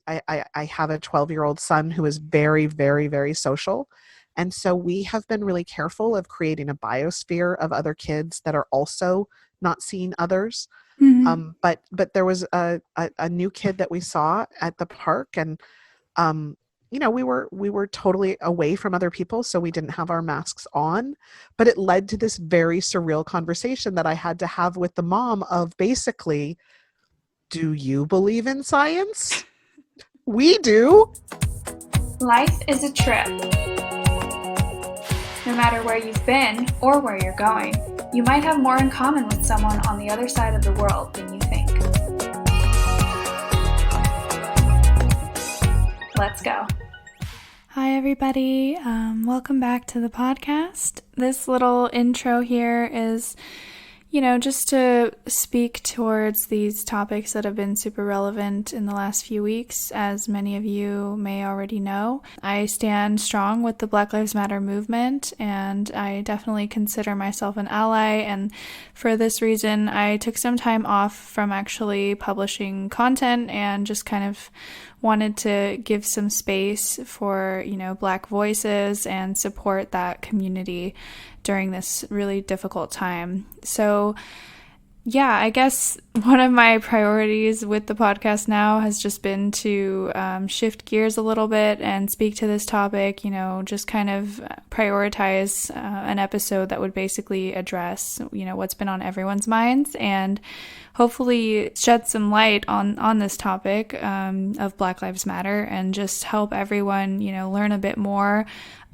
I have a 12-year-old son who is very, very, very social. And so we have been really careful of creating a biosphere of other kids that are also not seeing others. But there was a new kid that we saw at the park, and we were totally away from other people, so we didn't have our masks on. But it led to this very surreal conversation that I had to have with the mom of basically, do you believe in science? We do. Life is a trip. No matter where you've been or where you're going, you might have more in common with someone on the other side of the world than you think. Let's go. Hi, everybody. Welcome back to the podcast. This little intro here is, just to speak towards these topics that have been super relevant in the last few weeks. As many of you may already know, I stand strong with the Black Lives Matter movement, and I definitely consider myself an ally. And for this reason, I took some time off from actually publishing content and just kind of wanted to give some space for, Black voices and support that community during this really difficult time. So, yeah, I guess one of my priorities with the podcast now has just been to shift gears a little bit and speak to this topic, just kind of prioritize an episode that would basically address, what's been on everyone's minds and hopefully shed some light on this topic of Black Lives Matter and just help everyone, learn a bit more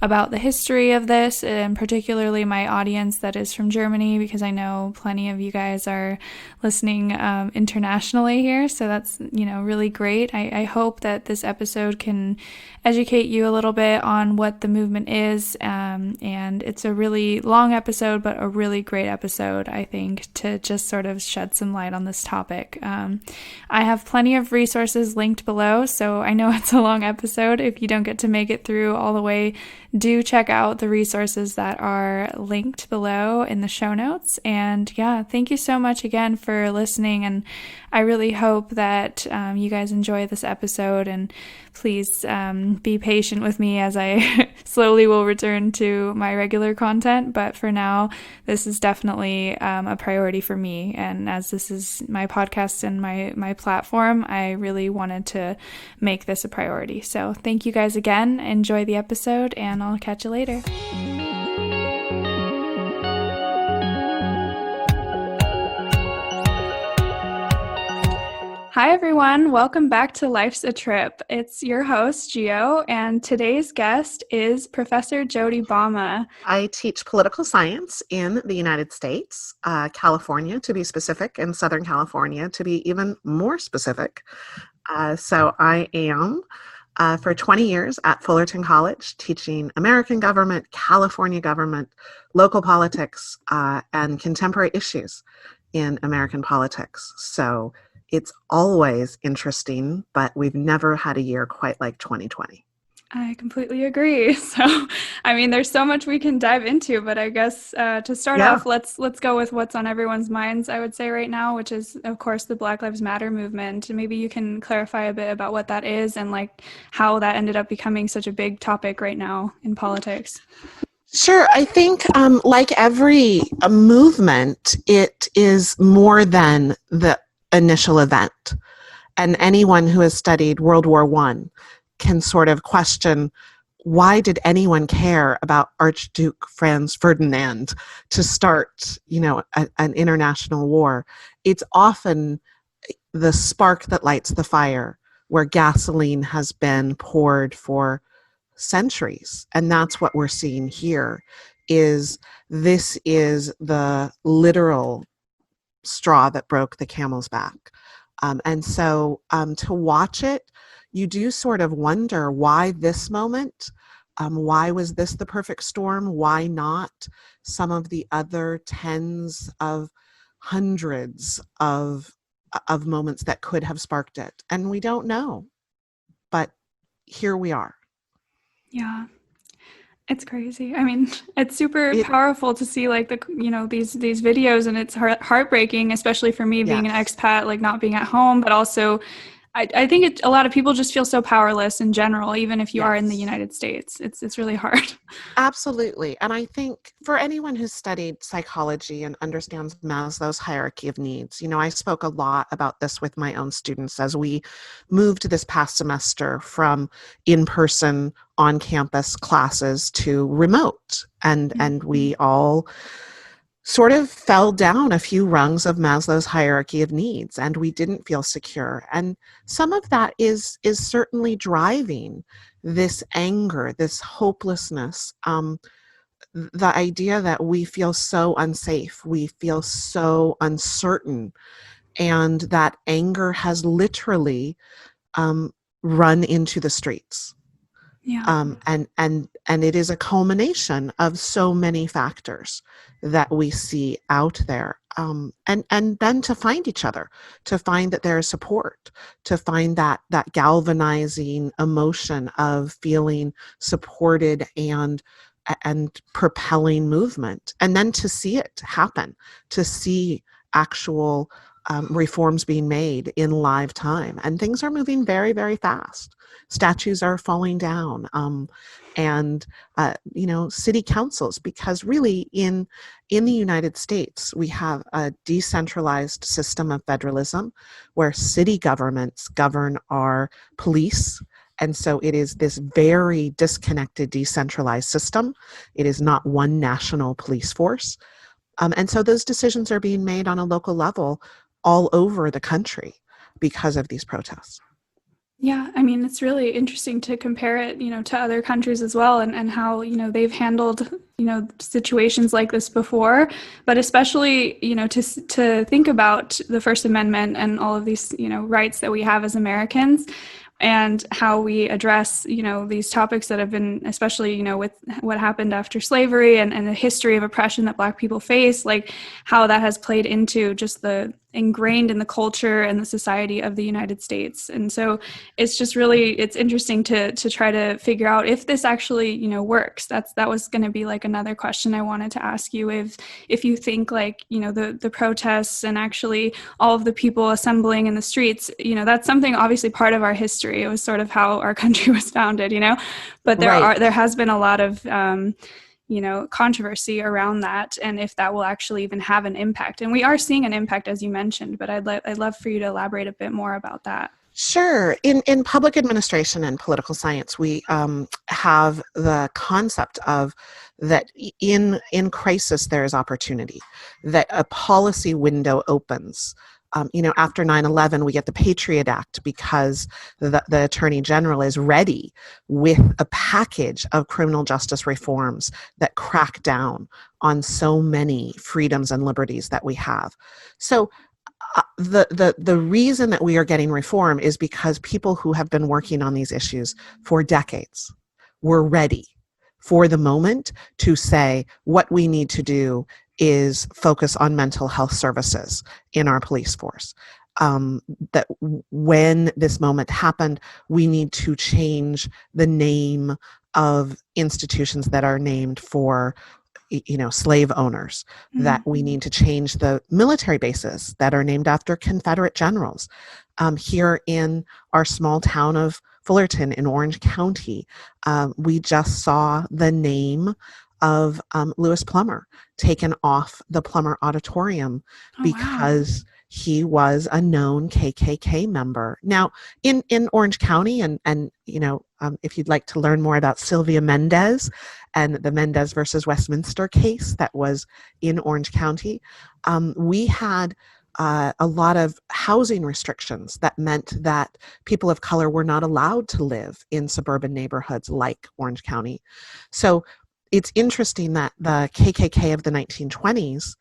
about the history of this, and particularly my audience that is from Germany, because I know plenty of you guys are listening internationally here, so that's, really great. I hope that this episode can educate you a little bit on what the movement is, and it's a really long episode, but a really great episode, I think, to just sort of shed some light on this topic. I have plenty of resources linked below, so I know it's a long episode. If you don't get to make it through all the way, do check out the resources that are linked below in the show notes. And yeah, thank you so much again for listening. And I really hope that you guys enjoy this episode, and please be patient with me as I slowly will return to my regular content. But for now, this is definitely a priority for me. And as this is my podcast and my platform, I really wanted to make this a priority. So thank you guys again. Enjoy the episode, and I'll catch you later. Hi, everyone. Welcome back to Life's a Trip. It's your host, Gio, and today's guest is Professor Jodi Balma. I teach political science in the United States, California to be specific, and Southern California to be even more specific. So I am, for 20 years at Fullerton College, teaching American government, California government, local politics, and contemporary issues in American politics. So it's always interesting, but we've never had a year quite like 2020. I completely agree. So, there's so much we can dive into, but I guess to start off, let's go with what's on everyone's minds, I would say right now, which is, of course, the Black Lives Matter movement. Maybe you can clarify a bit about what that is and how that ended up becoming such a big topic right now in politics. Sure. I think like every movement, it is more than the initial event. And anyone who has studied World War I can sort of question, why did anyone care about Archduke Franz Ferdinand to start, an international war? It's often the spark that lights the fire, where gasoline has been poured for centuries. And that's what we're seeing here. This is the literal straw that broke the camel's back. And so to watch it, you do sort of wonder, why this moment? Why was this the perfect storm? Why not some of the other tens of hundreds of moments that could have sparked it? And we don't know, but here we are. Yeah. It's crazy. It's super powerful to see these videos, and it's heartbreaking, especially for me being an expat, not being at home, but also I think a lot of people just feel so powerless in general, even if you are in the Yes. United States. It's really hard. Absolutely. And I think for anyone who's studied psychology and understands Maslow's hierarchy of needs, I spoke a lot about this with my own students as we moved this past semester from in-person on-campus classes to remote. And we all sort of fell down a few rungs of Maslow's hierarchy of needs, and we didn't feel secure. And some of that is certainly driving this anger, this hopelessness, the idea that we feel so unsafe, we feel so uncertain, and that anger has literally run into the streets. Yeah. And it is a culmination of so many factors that we see out there. And then to find each other, to find that there is support, to find that galvanizing emotion of feeling supported and propelling movement, and then to see it happen, to see actual reforms being made in live time. And things are moving very, very fast. Statues are falling down, and city councils, because really in the United States we have a decentralized system of federalism where city governments govern our police. And so it is this very disconnected, decentralized system. It is not one national police force. And so those decisions are being made on a local level all over the country because of these protests. Yeah, I mean, it's really interesting to compare it, to other countries as well, and how, they've handled, situations like this before, but especially, to think about the First Amendment and all of these, rights that we have as Americans, and how we address, these topics that have been, especially, with what happened after slavery and the history of oppression that Black people face, like how that has played into just the ingrained in the culture and the society of the United States. And so it's just really, it's interesting to try to figure out if this actually, works. That was going to be like another question I wanted to ask you, if you think like, the protests and actually all of the people assembling in the streets, that's something obviously part of our history. It was sort of how our country was founded, but there has been a lot of controversy around that, and if that will actually even have an impact. And we are seeing an impact, as you mentioned, but I'd love for you to elaborate a bit more about that. Sure. In public administration and political science, we have the concept of that in crisis there is opportunity, that a policy window opens. After 9/11, we get the Patriot Act because the Attorney General is ready with a package of criminal justice reforms that crack down on so many freedoms and liberties that we have. So the reason that we are getting reform is because people who have been working on these issues for decades were ready for the moment to say what we need to do is focus on mental health services in our police force. That when this moment happened, we need to change the name of institutions that are named for slave owners, that we need to change the military bases that are named after Confederate generals. Here in our small town of Fullerton in Orange County, we just saw the name of Lewis Plummer taken off the Plummer Auditorium because he was a known KKK member. Now, in Orange County, and if you'd like to learn more about Sylvia Mendez and the Mendez versus Westminster case that was in Orange County, we had a lot of housing restrictions that meant that people of color were not allowed to live in suburban neighborhoods like Orange County. So it's interesting that the KKK of the 1920s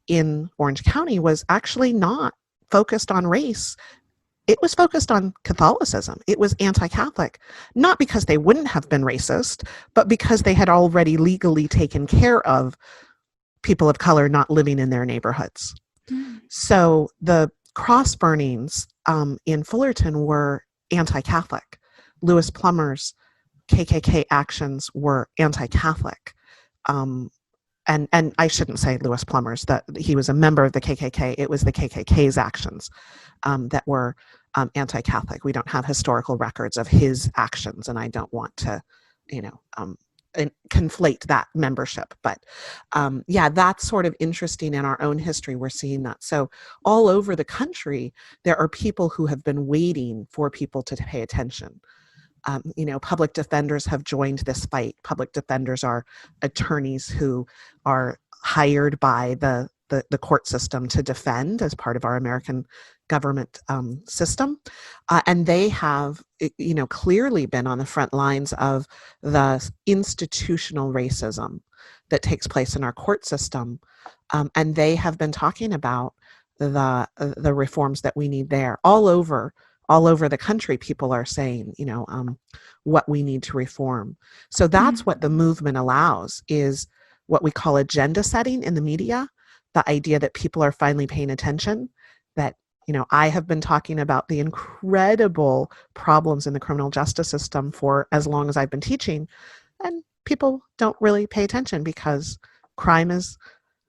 in Orange County was actually not focused on race. It was focused on Catholicism. It was anti-Catholic, not because they wouldn't have been racist, but because they had already legally taken care of people of color not living in their neighborhoods. So the cross burnings in Fullerton were anti-Catholic. Lewis Plummer's KKK actions were anti-Catholic. And I shouldn't say Lewis Plummer's, that he was a member of the KKK. It was the KKK's actions that were anti-Catholic. We don't have historical records of his actions, and I don't want to, conflate that membership. But that's sort of interesting in our own history. We're seeing that. So all over the country, there are people who have been waiting for people to pay attention. Public defenders have joined this fight. Public defenders are attorneys who are hired by the court system to defend as part of our American government system. And they have, clearly been on the front lines of the institutional racism that takes place in our court system. And they have been talking about the reforms that we need there. All over the country, people are saying, what we need to reform. So that's what the movement allows, is what we call agenda setting in the media, the idea that people are finally paying attention, that, I have been talking about the incredible problems in the criminal justice system for as long as I've been teaching, and people don't really pay attention because crime is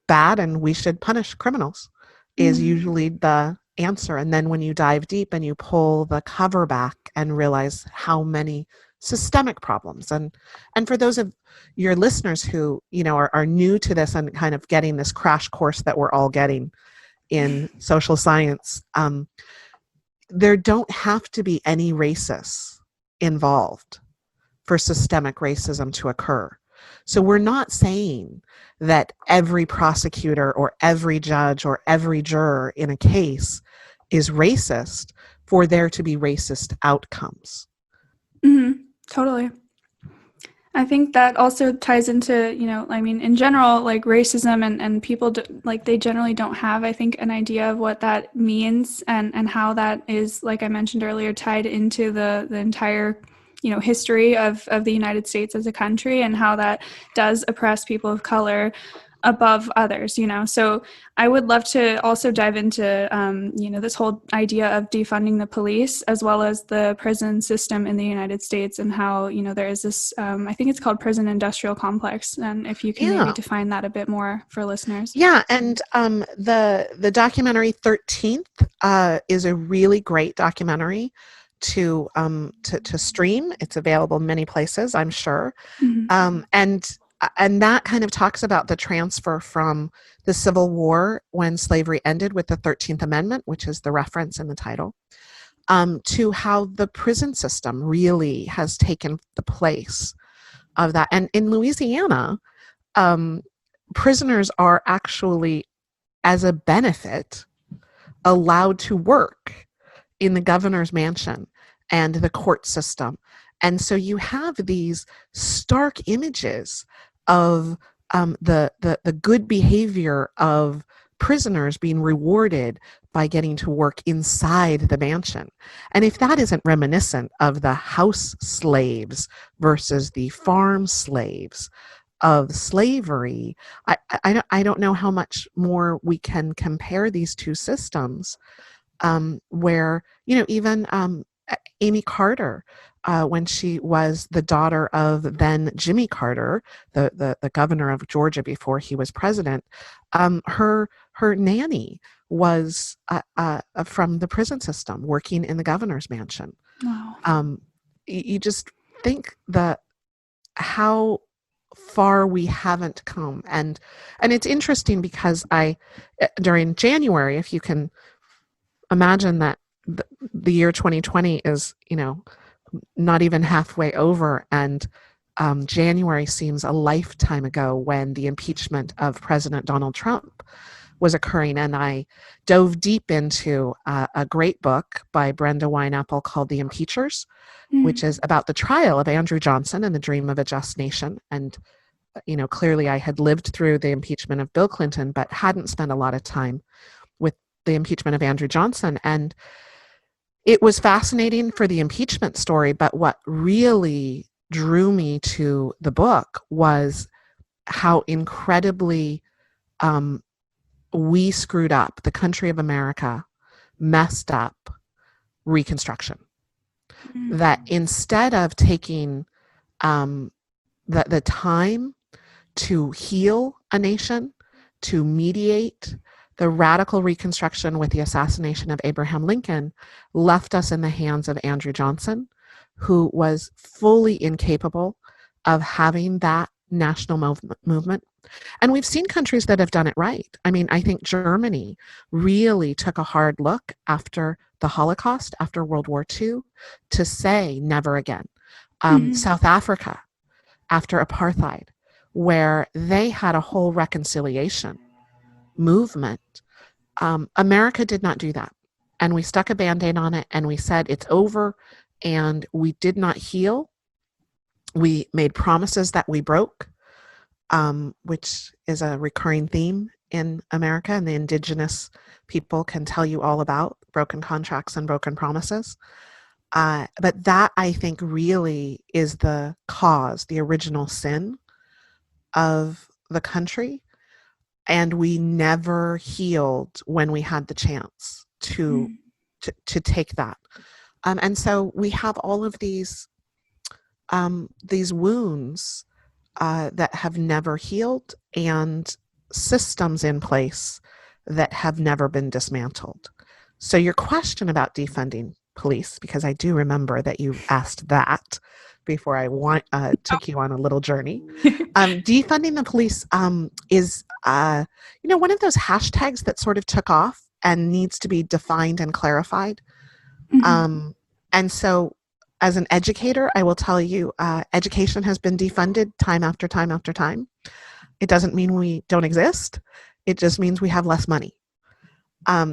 bad and we should punish criminals is usually the answer. And then when you dive deep and you pull the cover back and realize how many systemic problems, and for those of your listeners who are new to this and kind of getting this crash course that we're all getting in social science, there don't have to be any racists involved for systemic racism to occur. So we're not saying that every prosecutor or every judge or every juror in a case is racist for there to be racist outcomes. Totally. I think that also ties into, in general, like racism and people, they generally don't have, I think, an idea of what that means and how that is, like I mentioned earlier, tied into the entire history of the United States as a country, and how that does oppress people of color above others, So I would love to also dive into, this whole idea of defunding the police, as well as the prison system in the United States, and how, there is this, I think it's called prison industrial complex. And if you can maybe define that a bit more for listeners. Yeah. And the documentary 13th is a really great documentary to stream. It's available in many places, I'm sure. And that kind of talks about the transfer from the Civil War, when slavery ended with the 13th Amendment, which is the reference in the title, to how the prison system really has taken the place of that. And in Louisiana, prisoners are actually, as a benefit, allowed to work in the governor's mansion and the court system. And so you have these stark images of the good behavior of prisoners being rewarded by getting to work inside the mansion. And if that isn't reminiscent of the house slaves versus the farm slaves of slavery, I don't know how much more we can compare these two systems, where, even Amy Carter, when she was the daughter of then Jimmy Carter, the governor of Georgia before he was president, her nanny was from the prison system, working in the governor's mansion. Wow. You just think that how far we haven't come, and it's interesting because during January, if you can imagine that the year 2020 is, not even halfway over, and January seems a lifetime ago when the impeachment of President Donald Trump was occurring. And I dove deep into a great book by Brenda Wineapple called The Impeachers, which is about the trial of Andrew Johnson and the Dream of a Just Nation. And, clearly I had lived through the impeachment of Bill Clinton, but hadn't spent a lot of time with the impeachment of Andrew Johnson. And it was fascinating for the impeachment story, but what really drew me to the book was how incredibly we screwed up, the country of America messed up Reconstruction. That instead of taking the time to heal a nation, to mediate, The radical Reconstruction with the assassination of Abraham Lincoln left us in the hands of Andrew Johnson, who was fully incapable of having that national movement. And we've seen countries that have done it right. I mean, I think Germany really took a hard look after the Holocaust, after World War II, to say never again. South Africa, after apartheid, where they had a whole reconciliation movement. America did not do that. And we stuck a Band-Aid on it and we said it's over, and we did not heal. We made promises that we broke, which is a recurring theme in America, and the indigenous people can tell you all about broken contracts and broken promises. But that, I think, really is the cause, the original sin of the country. And we never healed when we had the chance to take that. And so we have all of these wounds that have never healed, and systems in place that have never been dismantled. So your question about defunding police, because I do remember that you asked that before I took you on a little journey. Defunding the police is one of those hashtags that sort of took off and needs to be defined and clarified. And so as an educator, I will tell you, education has been defunded time after time after time. It doesn't mean we don't exist. It just means we have less money.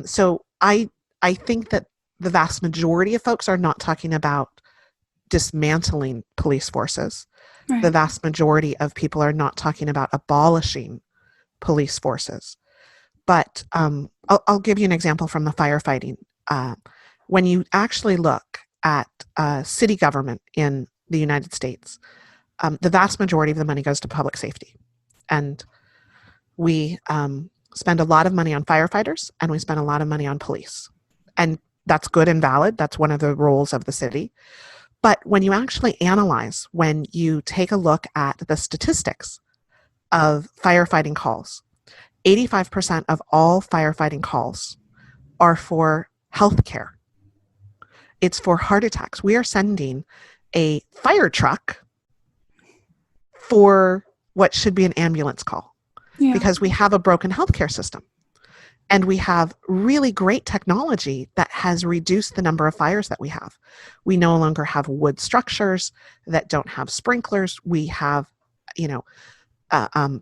So I think that the vast majority of folks are not talking about dismantling police forces. Right. The vast majority of people are not talking about abolishing police forces. But I'll give you an example from the firefighting. When you actually look at city government in the United States, the vast majority of the money goes to public safety. And we spend a lot of money on firefighters, and we spend a lot of money on police. And that's good and valid. That's one of the roles of the city. But when you actually analyze, when you take a look at the statistics of firefighting calls, 85% of all firefighting calls are for healthcare. It's for heart attacks. We are sending a fire truck for what should be an ambulance call because we have a broken healthcare system. And we have really great technology that has reduced the number of fires that we have. We no longer have wood structures that don't have sprinklers. We have,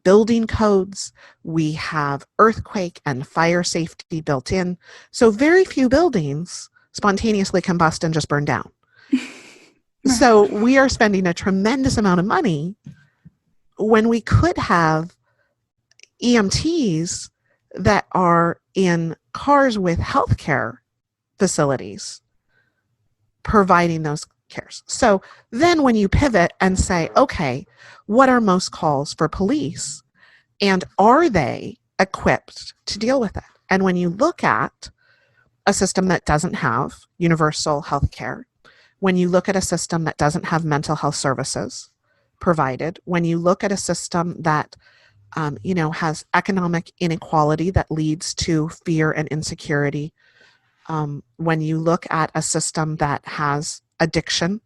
building codes. We have earthquake and fire safety built in. So very few buildings spontaneously combust and just burn down. So we are spending a tremendous amount of money when we could have EMTs that are in cars with healthcare facilities providing those cares. So then when you pivot and say, okay, what are most calls for police, and are they equipped to deal with it? And when you look at a system that doesn't have universal health care, when you look at a system that doesn't have mental health services provided, when you look at a system that has economic inequality that leads to fear and insecurity, when you look at a system that has addiction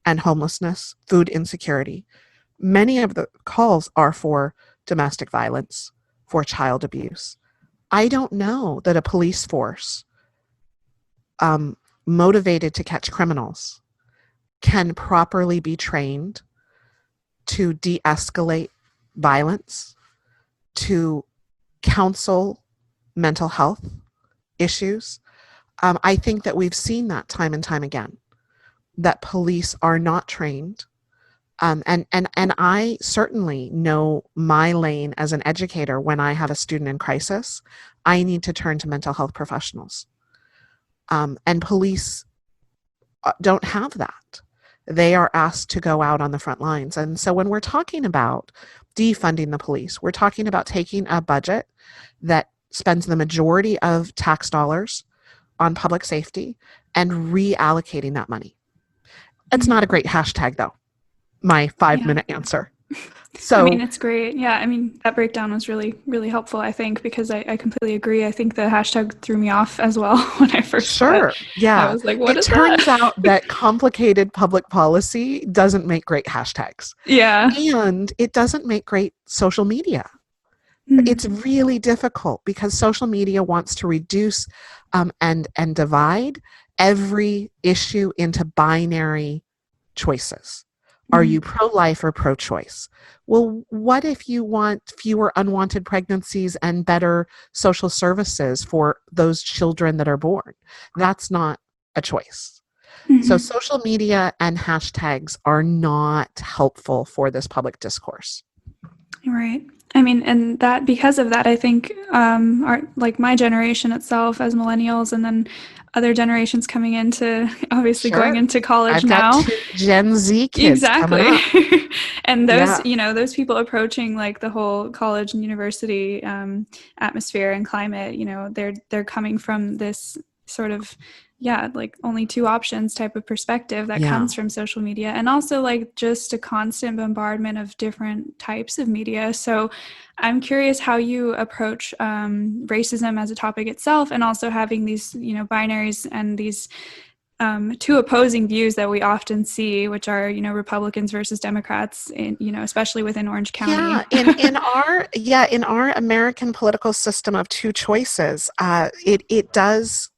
and homelessness, food insecurity, many of the calls are for domestic violence, for child abuse. I don't know that a police force motivated to catch criminals can properly be trained to de-escalate violence, to counsel mental health issues. I think that we've seen that time and time again, that police are not trained. And I certainly know my lane as an educator. When I have a student in crisis, I need to turn to mental health professionals. And police don't have that. They are asked to go out on the front lines. And so when we're talking about defunding the police, we're talking about taking a budget that spends the majority of tax dollars on public safety and reallocating that money. It's not a great hashtag, though. My 5-minute answer. I mean, So it's great. Yeah, I mean, that breakdown was really, really helpful, I think, because I completely agree. I think the hashtag threw me off as well when I first saw it. sure, I yeah. was like, what It is turns that? out that complicated public policy doesn't make great hashtags, Yeah. and it doesn't make great social media. Mm. It's really difficult because social media wants to reduce and divide every issue into binary choices. Are Mm. you pro-life or pro-choice? Well, what if you want fewer unwanted pregnancies and better social services for those children that are born? That's not a choice. So Mhm. social media and hashtags are not helpful for this public discourse. Right. I mean, and that because of that, I think our like my generation itself as millennials, and then other generations coming into obviously going Sure. into college I've got now. 2 Gen Z kids coming Exactly. up. And those, Yeah. those people approaching like the whole college and university atmosphere and climate, they're coming from this sort of, yeah, like only two options type of perspective that Yeah. comes from social media, and also like just a constant bombardment of different types of media. So I'm curious how you approach racism as a topic itself, and also having these, binaries and these two opposing views that we often see, which are, Republicans versus Democrats, especially within Orange Yeah, County. in our American political system of two choices, it does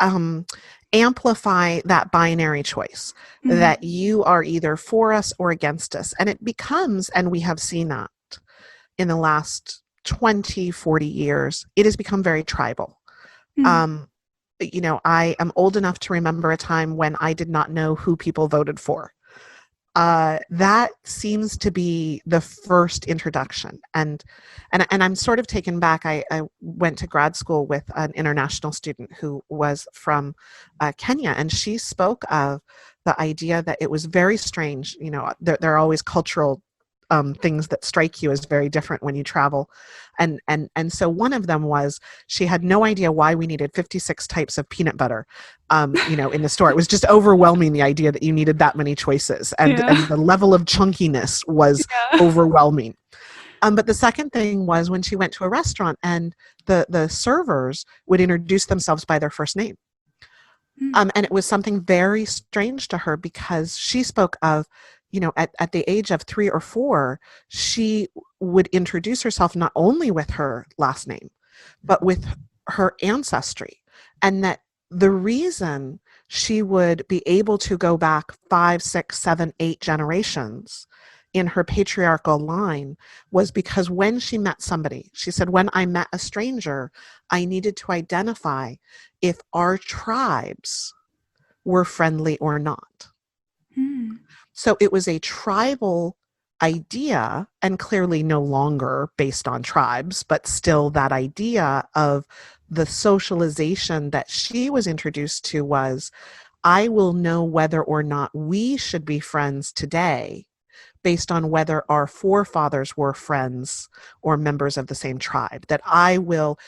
um, amplify that binary choice Mhm. that you are either for us or against us. And it becomes, and we have seen that in the last 20, 40 years, it has become very tribal. Mm. Um, I am old enough to remember a time when I did not know who people voted for. That seems to be the first introduction, and I'm sort of taken back. I went to grad school with an international student who was from Kenya, and she spoke of the idea that it was very strange. There are always cultural things that strike you as very different when you travel, and so one of them was she had no idea why we needed 56 types of peanut butter in the store. It was just overwhelming, the idea that you needed that many choices, and Yeah. the level of chunkiness was Yeah. overwhelming. But the second thing was when she went to a restaurant and the servers would introduce themselves by their first name. Mm. And it was something very strange to her because she spoke of, at the age of 3 or 4, she would introduce herself not only with her last name, but with her ancestry. And that the reason she would be able to go back 5, 6, 7, 8 generations in her patriarchal line was because when she met somebody, she said, when I met a stranger, I needed to identify if our tribes were friendly or not. Mm. So it was a tribal idea, and clearly no longer based on tribes, but still that idea of the socialization that she was introduced to was, I will know whether or not we should be friends today based on whether our forefathers were friends or members of the same tribe, that I will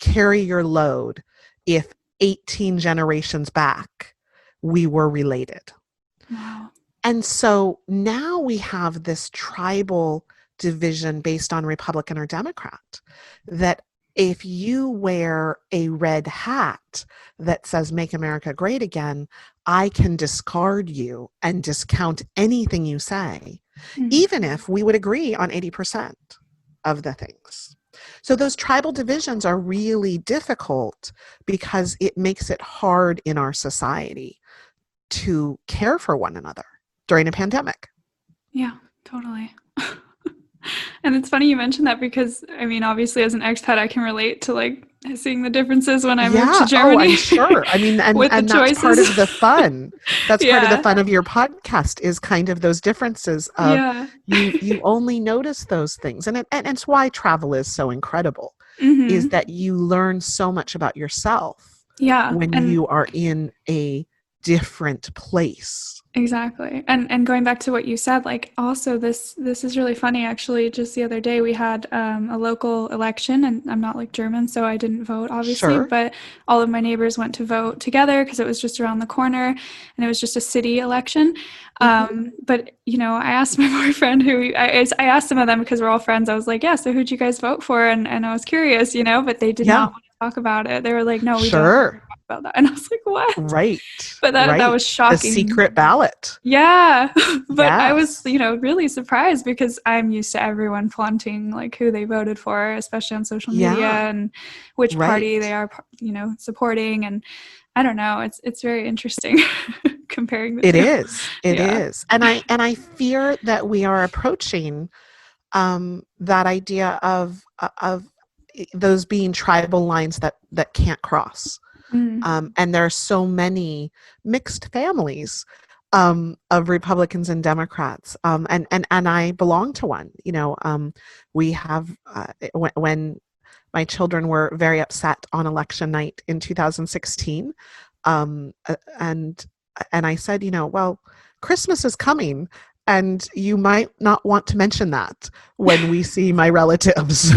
carry your load if 18 generations back we were related. Wow. And so now we have this tribal division based on Republican or Democrat, that if you wear a red hat that says Make America Great Again, I can discard you and discount anything you say, Mm. even if we would agree on 80% of the things. So those tribal divisions are really difficult because it makes it hard in our society to care for one another during a pandemic. Yeah, totally. And it's funny you mentioned that because, I mean, obviously as an expat, I can relate to like seeing the differences when I moved to Yeah. Oh, I'm Germany sure. I mean, and with the that's part choices. of the fun. That's part of the Yeah. fun of your podcast, is kind of those differences of Yeah. you only notice those things. And it's why travel is so incredible, is Hmm. that you learn so much about yourself Yeah. when And you are in a different place. Exactly. And going back to what you said, like also this is really funny actually. Just the other day we had a local election, and I'm not like German, so I didn't vote obviously, Sure. but all of my neighbors went to vote together because it was just around the corner, and it was just a city election. But you know, I asked my boyfriend I asked some of them because we're all friends. I was like, yeah, so who'd you guys vote for? And I was curious, you know, but they did Yeah. not want to talk about it. They were like, no, we don't want to Sure. talk about that. And I was like, what? Right. But that Right. was The shocking. secret ballot. Yeah, but I was, Yes. you know, really surprised because I'm used to everyone flaunting like who they voted for, especially on social media, Yeah. and which party Right. they are, you know, supporting. And I don't know, it's very interesting comparing the It two. is. It Yeah. is. And I fear that we are approaching that idea of those being tribal lines that can't cross. Mm. And there are so many mixed families of Republicans and Democrats, and I belong to one. You know, we have when my children were very upset on election night in 2016, and I said, you know, well, Christmas is coming. And you might not want to mention that when we see my relatives,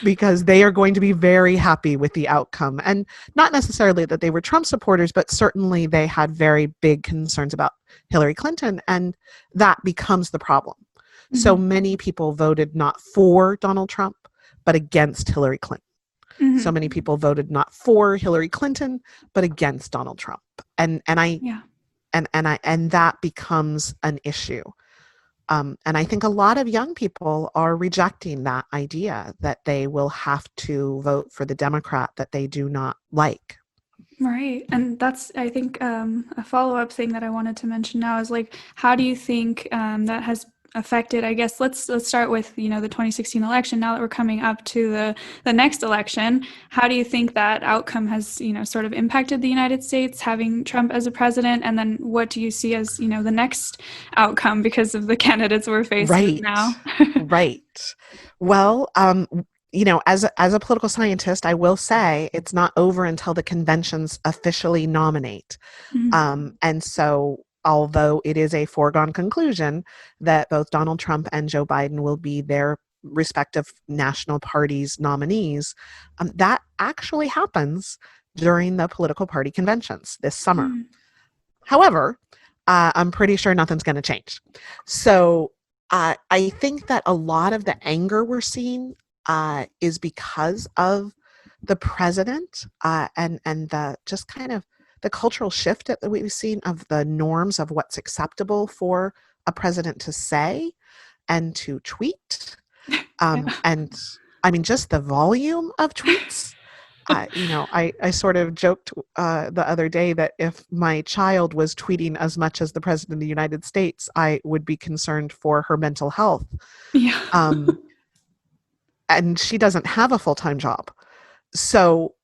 because they are going to be very happy with the outcome. And not necessarily that they were Trump supporters, but certainly they had very big concerns about Hillary Clinton. And that becomes the problem. So many people voted not for Donald Trump, but against Hillary Clinton. So many people voted not for Hillary Clinton, but against Donald Trump. And that becomes an issue. And I think a lot of young people are rejecting that idea that they will have to vote for the Democrat that they do not like. Right. And that's, I think, a follow-up thing that I wanted to mention now is like, how do you think that has affected, I guess, let's start with, you know, the 2016 election. Now that we're coming up to the next election, how do you think that outcome has, you know, sort of impacted the United States, having Trump as a president? And then what do you see as, you know, the next outcome because of the candidates we're faced with now? Right. Well, you know, as a political scientist, I will say it's not over until the conventions officially nominate. And so, although it is a foregone conclusion that both Donald Trump and Joe Biden will be their respective national parties' nominees, that actually happens during the political party conventions this summer. However, I'm pretty sure nothing's going to change. So I think that a lot of the anger we're seeing is because of the president and the just kind of the cultural shift that we've seen of the norms of what's acceptable for a president to say and to tweet. And I mean, just the volume of tweets. You know, I sort of joked the other day that if my child was tweeting as much as the president of the United States, I would be concerned for her mental health. Yeah. And she doesn't have a full-time job. So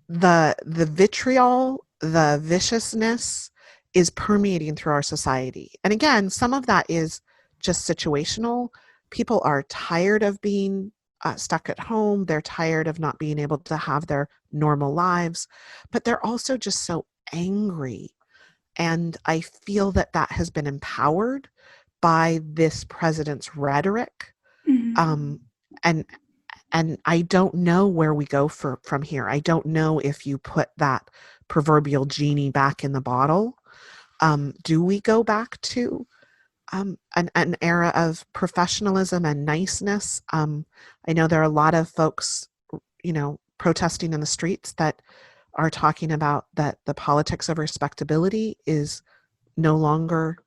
the vitriol, the viciousness is permeating through our society. And again, some of that is just situational. People are tired of being stuck at home. They're tired of not being able to have their normal lives, but they're also just so angry. And I feel that that has been empowered by this president's rhetoric. And I don't know where we go from here. I don't know if you put that proverbial genie back in the bottle. Do we go back to an era of professionalism and niceness? I know there are a lot of folks, you know, protesting in the streets that are talking about that the politics of respectability is no longer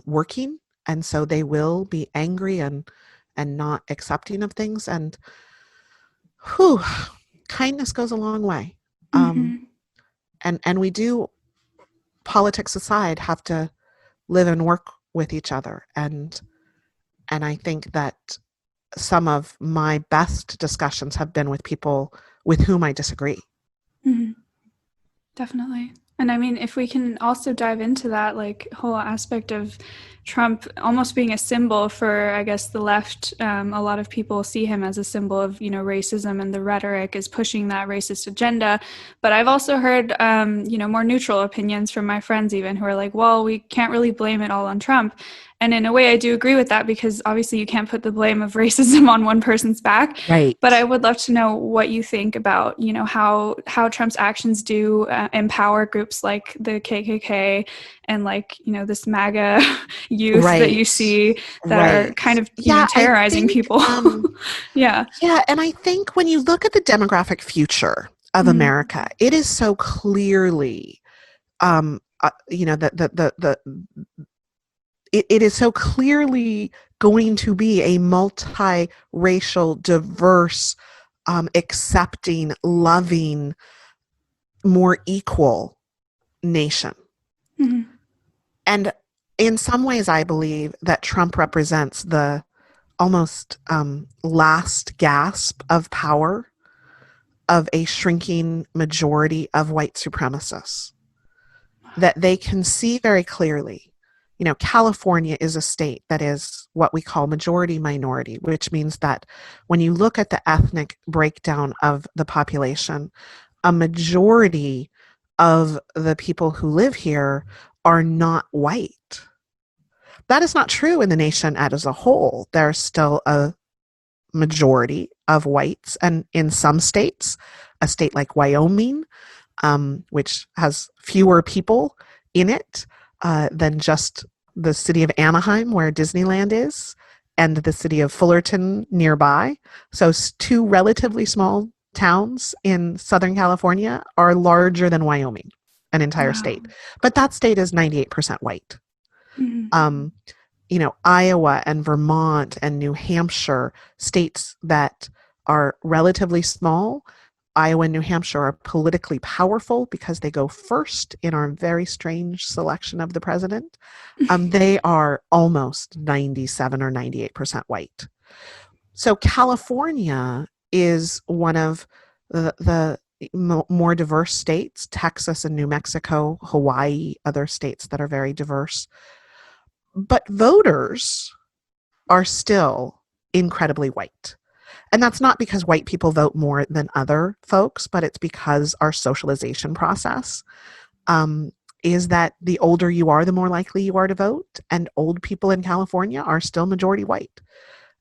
working, and so they will be angry and not accepting of things. And kindness goes a long way. And we do, politics aside, have to live and work with each other. And I think that some of my best discussions have been with people with whom I disagree. Definitely. And I mean, if we can also dive into that, like, whole aspect of Trump almost being a symbol for, I guess, the left. A lot of people see him as a symbol of, racism, and the rhetoric is pushing that racist agenda. But I've also heard, more neutral opinions from my friends even, who are like, well, we can't really blame it all on Trump. And in a way, I do agree with that, because obviously you can't put the blame of racism on one person's back. Right. But I would love to know what you think about, how Trump's actions do empower groups like the KKK and, like, this MAGA youth that you see that are kind of, terrorizing people. Yeah. Yeah. And I think when you look at the demographic future of America, it is so clearly, it is so clearly going to be a multiracial, diverse, accepting, loving, more equal nation. Mm-hmm. And in some ways, I believe that Trump represents the almost last gasp of power of a shrinking majority of white supremacists, that they can see very clearly. California is a state that is what we call majority minority, which means that when you look at the ethnic breakdown of the population, a majority of the people who live here are not white. That is not true in the nation as a whole. There's still a majority of whites, and in some states, a state like Wyoming, which has fewer people in it than just the city of Anaheim, where Disneyland is, and the city of Fullerton nearby. So two relatively small towns in Southern California are larger than Wyoming, an entire state. But that state is 98% white. Mm-hmm. Iowa and Vermont and New Hampshire, states that are relatively small. Iowa and New Hampshire are politically powerful because they go first in our very strange selection of the president. They are almost 97 or 98% white. So California is one of the more diverse states, Texas and New Mexico, Hawaii, other states that are very diverse. But voters are still incredibly white. And that's not because white people vote more than other folks, but it's because our socialization process is that the older you are, the more likely you are to vote. And old people in California are still majority white.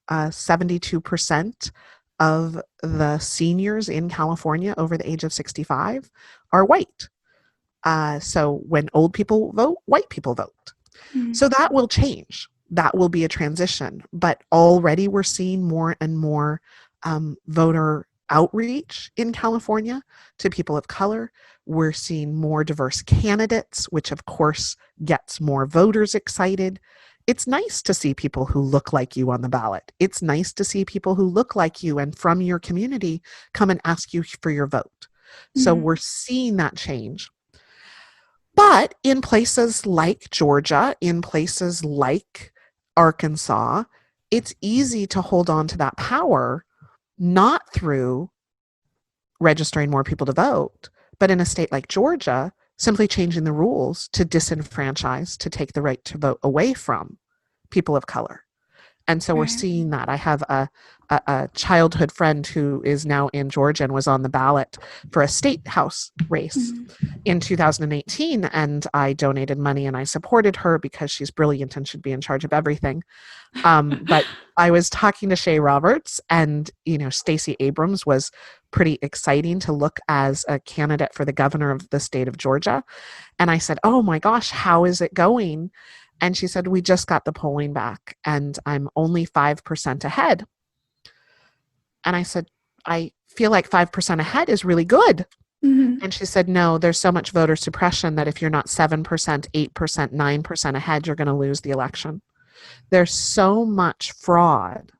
72% of the seniors in California over the age of 65 are white. So when old people vote, white people vote. Mm-hmm. So that will change. That will be a transition. But already we're seeing more and more voter outreach in California to people of color. We're seeing more diverse candidates, which of course gets more voters excited. It's nice to see people who look like you on the ballot. It's nice to see people who look like you and from your community come and ask you for your vote. Mm-hmm. So we're seeing that change. But in places like Georgia, in places like Arkansas, it's easy to hold on to that power, not through registering more people to vote, but in a state like Georgia, simply changing the rules to disenfranchise, to take the right to vote away from people of color. And so we're seeing that. I have a childhood friend who is now in Georgia and was on the ballot for a state house race in 2018. And I donated money and I supported her because she's brilliant and should be in charge of everything. But I was talking to Shay Roberts, and, Stacey Abrams was pretty exciting to look as a candidate for the governor of the state of Georgia. And I said, oh my gosh, how is it going? And she said, we just got the polling back and I'm only 5% ahead. And I said, I feel like 5% ahead is really good. Mm-hmm. And she said, no, there's so much voter suppression that if you're not 7%, 8%, 9% ahead, you're going to lose the election. There's so much fraud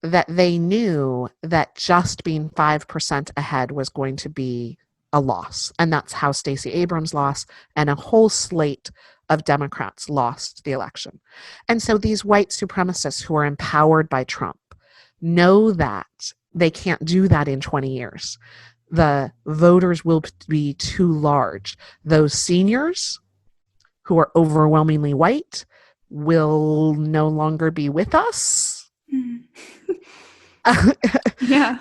that they knew that just being 5% ahead was going to be a loss. And that's how Stacey Abrams lost, and a whole slate of Democrats lost the election. And so these white supremacists who are empowered by Trump know that they can't do that in 20 years. the voters will be too large. Those seniors who are overwhelmingly white will no longer be with us. Mm.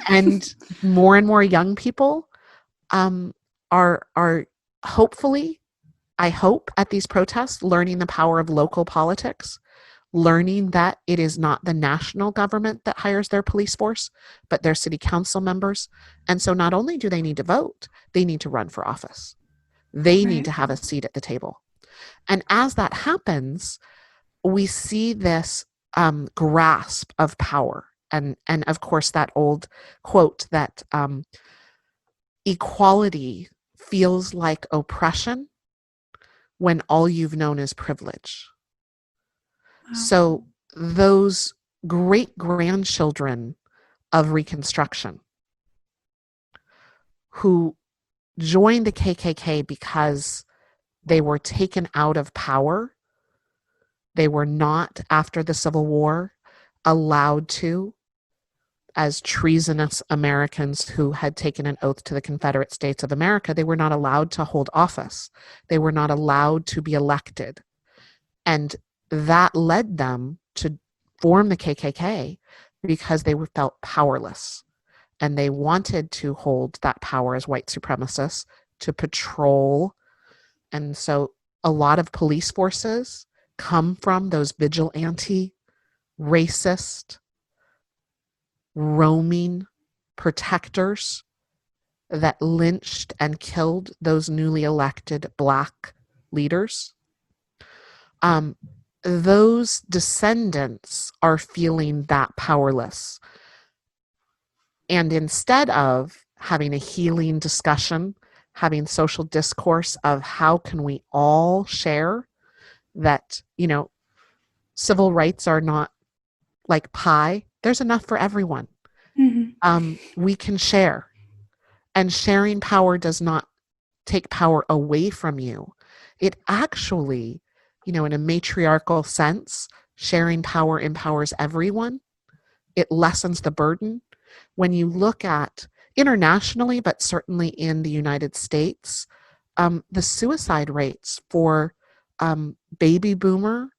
And more young people are hopefully, I hope, at these protests, learning the power of local politics, learning that it is not the national government that hires their police force, but their city council members. And so not only do they need to vote, they need to run for office. They need to have a seat at the table. And as that happens, we see this grasp of power. And of course, that old quote that equality feels like oppression when all you've known is privilege. Wow. So those great-grandchildren of Reconstruction who joined the KKK because they were taken out of power, they were not, after the Civil War, allowed to, as treasonous Americans who had taken an oath to the Confederate States of America, they were not allowed to hold office. They were not allowed to be elected. And that led them to form the KKK because they felt powerless. And they wanted to hold that power as white supremacists to patrol. And so a lot of police forces come from those vigilante, racist, roaming protectors that lynched and killed those newly elected Black leaders. Those descendants are feeling that powerless. And instead of having a healing discussion, having social discourse of how can we all share that, civil rights are not like pie. There's enough for everyone. Mm-hmm. We can share. And sharing power does not take power away from you. It actually, in a matriarchal sense, sharing power empowers everyone. It lessens the burden. When you look at internationally, but certainly in the United States, the suicide rates for baby boomer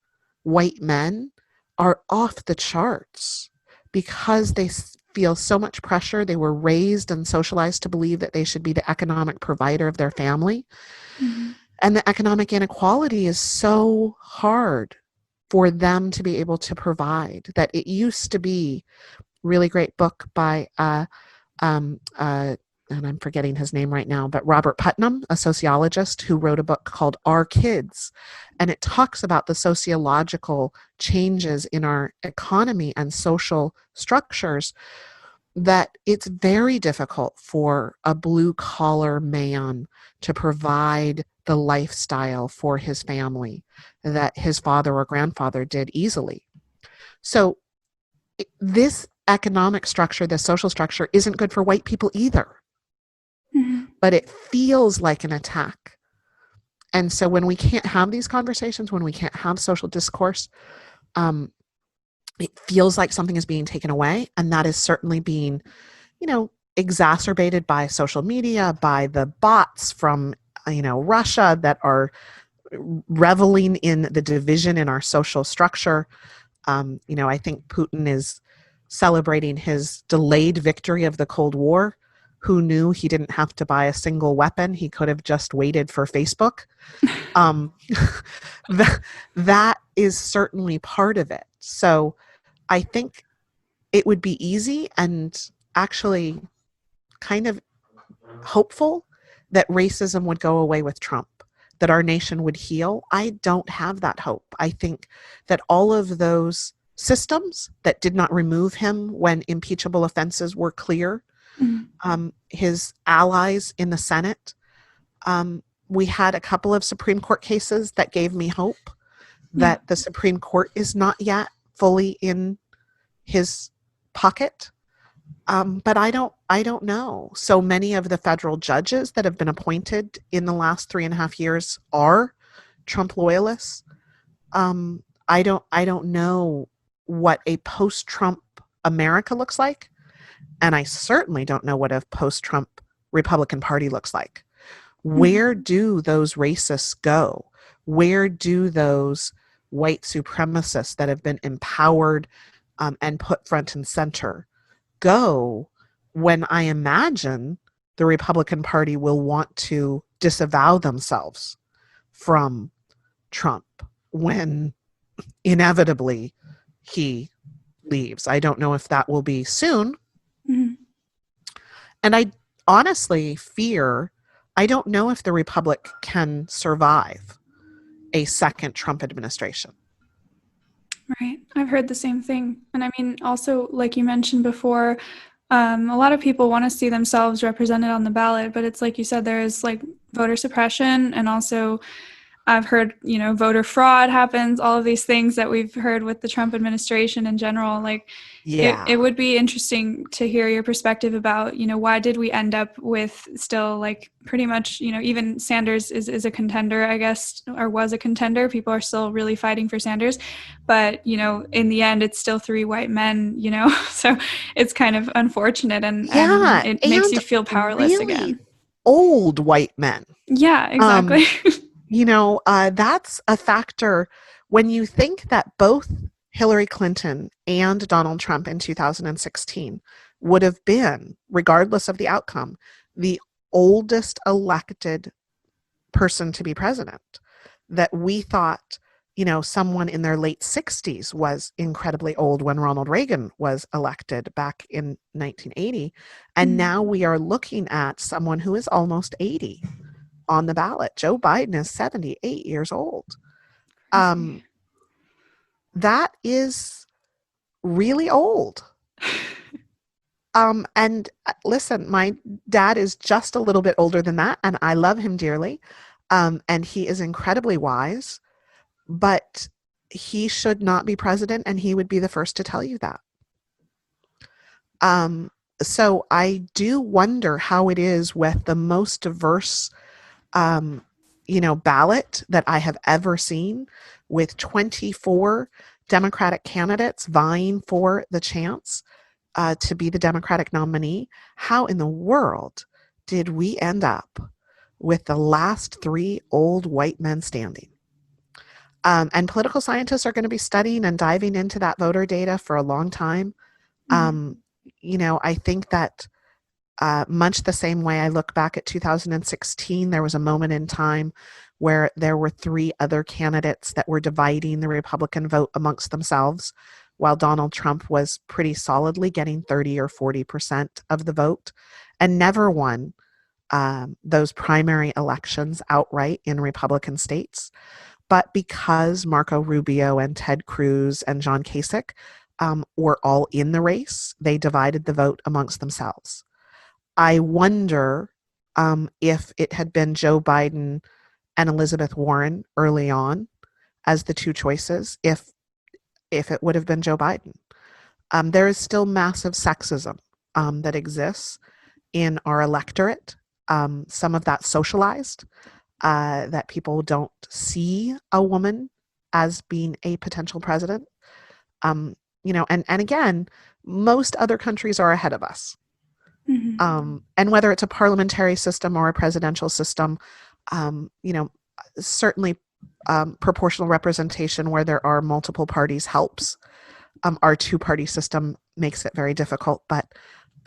white men are off the charts because they feel so much pressure. They were raised and socialized to believe that they should be the economic provider of their family. Mm-hmm. And the economic inequality is so hard for them to be able to provide that it used to be really great book by, and I'm forgetting his name right now, but Robert Putnam, a sociologist who wrote a book called Our Kids. And it talks about the sociological changes in our economy and social structures, that it's very difficult for a blue-collar man to provide the lifestyle for his family that his father or grandfather did easily. So this economic structure, this social structure, isn't good for white people either. Mm-hmm. But it feels like an attack. And so when we can't have these conversations, when we can't have social discourse, it feels like something is being taken away. And that is certainly being, exacerbated by social media, by the bots from, Russia that are reveling in the division in our social structure. I think Putin is celebrating his delayed victory of the Cold War. Who knew he didn't have to buy a single weapon? He could have just waited for Facebook. That is certainly part of it. So I think it would be easy and actually kind of hopeful that racism would go away with Trump, that our nation would heal. I don't have that hope. I think that all of those systems that did not remove him when impeachable offenses were clear, his allies in the Senate, we had a couple of Supreme Court cases that gave me hope that the Supreme Court is not yet fully in his pocket. But I don't know. So many of the federal judges that have been appointed in the last 3.5 years are Trump loyalists. I don't know what a post-Trump America looks like. And I certainly don't know what a post-Trump Republican Party looks like. Where do those racists go? Where do those white supremacists that have been empowered and put front and center go when I imagine the Republican Party will want to disavow themselves from Trump when inevitably he leaves? I don't know if that will be soon. Mm-hmm. And I honestly fear, I don't know if the Republic can survive a second Trump administration. Right. I've heard the same thing. And I mean, also, like you mentioned before, a lot of people want to see themselves represented on the ballot, but it's like you said, there's like voter suppression, and also I've heard, voter fraud happens, all of these things that we've heard with the Trump administration in general. Like, it would be interesting to hear your perspective about, why did we end up with still like pretty much, even Sanders is a contender, I guess, or was a contender. People are still really fighting for Sanders. But, in the end, it's still 3 white men, so it's kind of unfortunate. And it makes you feel powerless really again. Old white men. Yeah, exactly. That's a factor when you think that both Hillary Clinton and Donald Trump in 2016 would have been, regardless of the outcome, the oldest elected person to be president. That we thought, someone in their late 60s was incredibly old when Ronald Reagan was elected back in 1980. And now we are looking at someone who is almost 80 on the ballot. Joe Biden is 78 years old. That is really old. And listen, my dad is just a little bit older than that, and I love him dearly. And he is incredibly wise, but he should not be president, and he would be the first to tell you that. So I do wonder how it is with the most diverse ballot that I have ever seen, with 24 Democratic candidates vying for the chance to be the Democratic nominee. How in the world did we end up with the last 3 old white men standing? And political scientists are going to be studying and diving into that voter data for a long time. I think that much the same way I look back at 2016, there was a moment in time where there were 3 other candidates that were dividing the Republican vote amongst themselves, while Donald Trump was pretty solidly getting 30 or 40% of the vote and never won those primary elections outright in Republican states. But because Marco Rubio and Ted Cruz and John Kasich were all in the race, they divided the vote amongst themselves. I wonder if it had been Joe Biden and Elizabeth Warren early on as the 2 choices, if it would have been Joe Biden. There is still massive sexism that exists in our electorate. Some of that socialized, that people don't see a woman as being a potential president. And again, most other countries are ahead of us. And whether it's a parliamentary system or a presidential system, certainly proportional representation where there are multiple parties helps. Our 2-party system makes it very difficult, but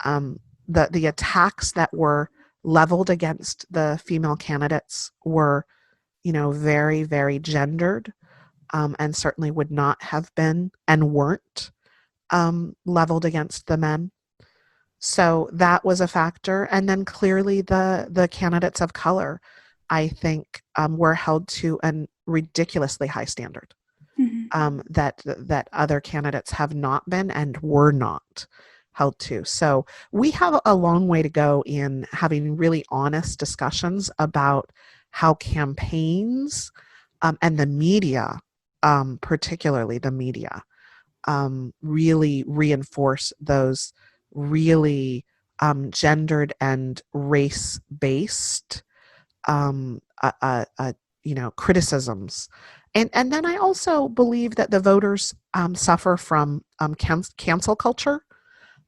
the attacks that were leveled against the female candidates were, very, very gendered, and certainly would not have been and weren't leveled against the men. So that was a factor. And then clearly the candidates of color, I think, were held to a ridiculously high standard that other candidates have not been and were not held to. So we have a long way to go in having really honest discussions about how campaigns and the media, particularly the media, really reinforce those really gendered and race-based criticisms. And then I also believe that the voters suffer from cancel culture.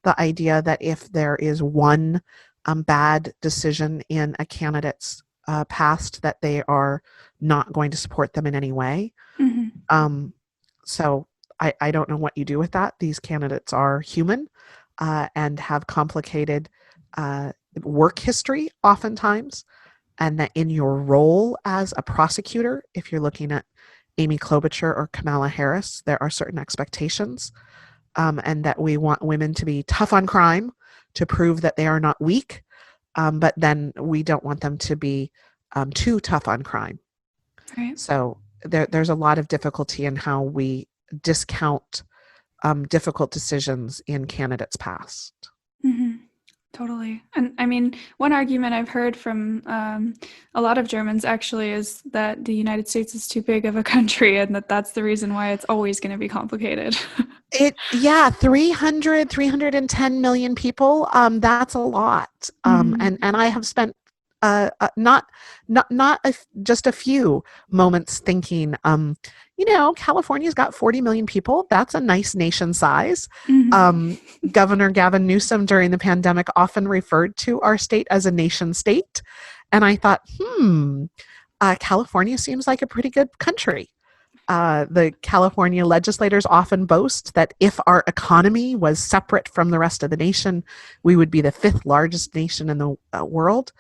The idea that if there is one bad decision in a candidate's past that they are not going to support them in any way. So I don't know what you do with that. These candidates are human and have complicated work history oftentimes, and that in your role as a prosecutor, if you're looking at Amy Klobuchar or Kamala Harris, there are certain expectations, and that we want women to be tough on crime to prove that they are not weak, but then we don't want them to be too tough on crime. Right. So there's a lot of difficulty in how we discount difficult decisions in candidates past. Totally. And I mean, one argument I've heard from a lot of Germans actually is that the United States is too big of a country, and that's the reason why it's always going to be complicated. 310 million people. That's a lot. And I have spent not just a few moments thinking, California's got 40 million people. That's a nice nation size. Governor Gavin Newsom during the pandemic often referred to our state as a nation state. And I thought, California seems like a pretty good country. The California legislators often boast that if our economy was separate from the rest of the nation, we would be the 5th largest nation in the world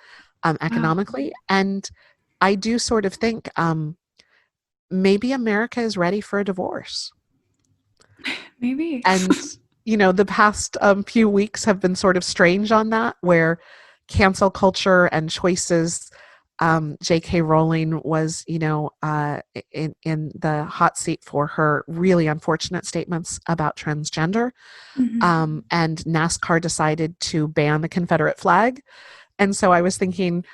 economically. Wow. And I do sort of think maybe America is ready for a divorce. Maybe. And, the past few weeks have been sort of strange on that, where cancel culture and choices. J.K. Rowling was, in the hot seat for her really unfortunate statements about transgender. And NASCAR decided to ban the Confederate flag. And so I was thinking,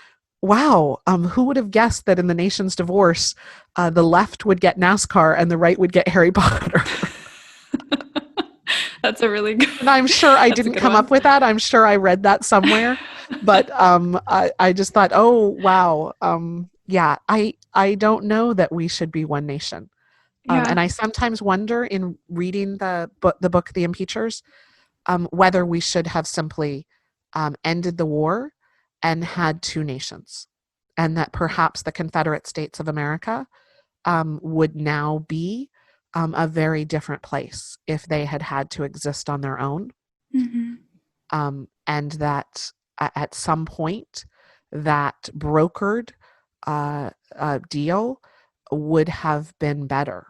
wow, who would have guessed that in the nation's divorce, the left would get NASCAR and the right would get Harry Potter? That's a really good. And I'm sure I didn't come up with that. I'm sure I read that somewhere. But I just thought, oh, wow. I don't know that we should be one nation. And I sometimes wonder in reading the book, The Impeachers, whether we should have simply ended the war and had two nations, and that perhaps the Confederate States of America would now be a very different place if they had to exist on their own. And that at some point that brokered deal would have been better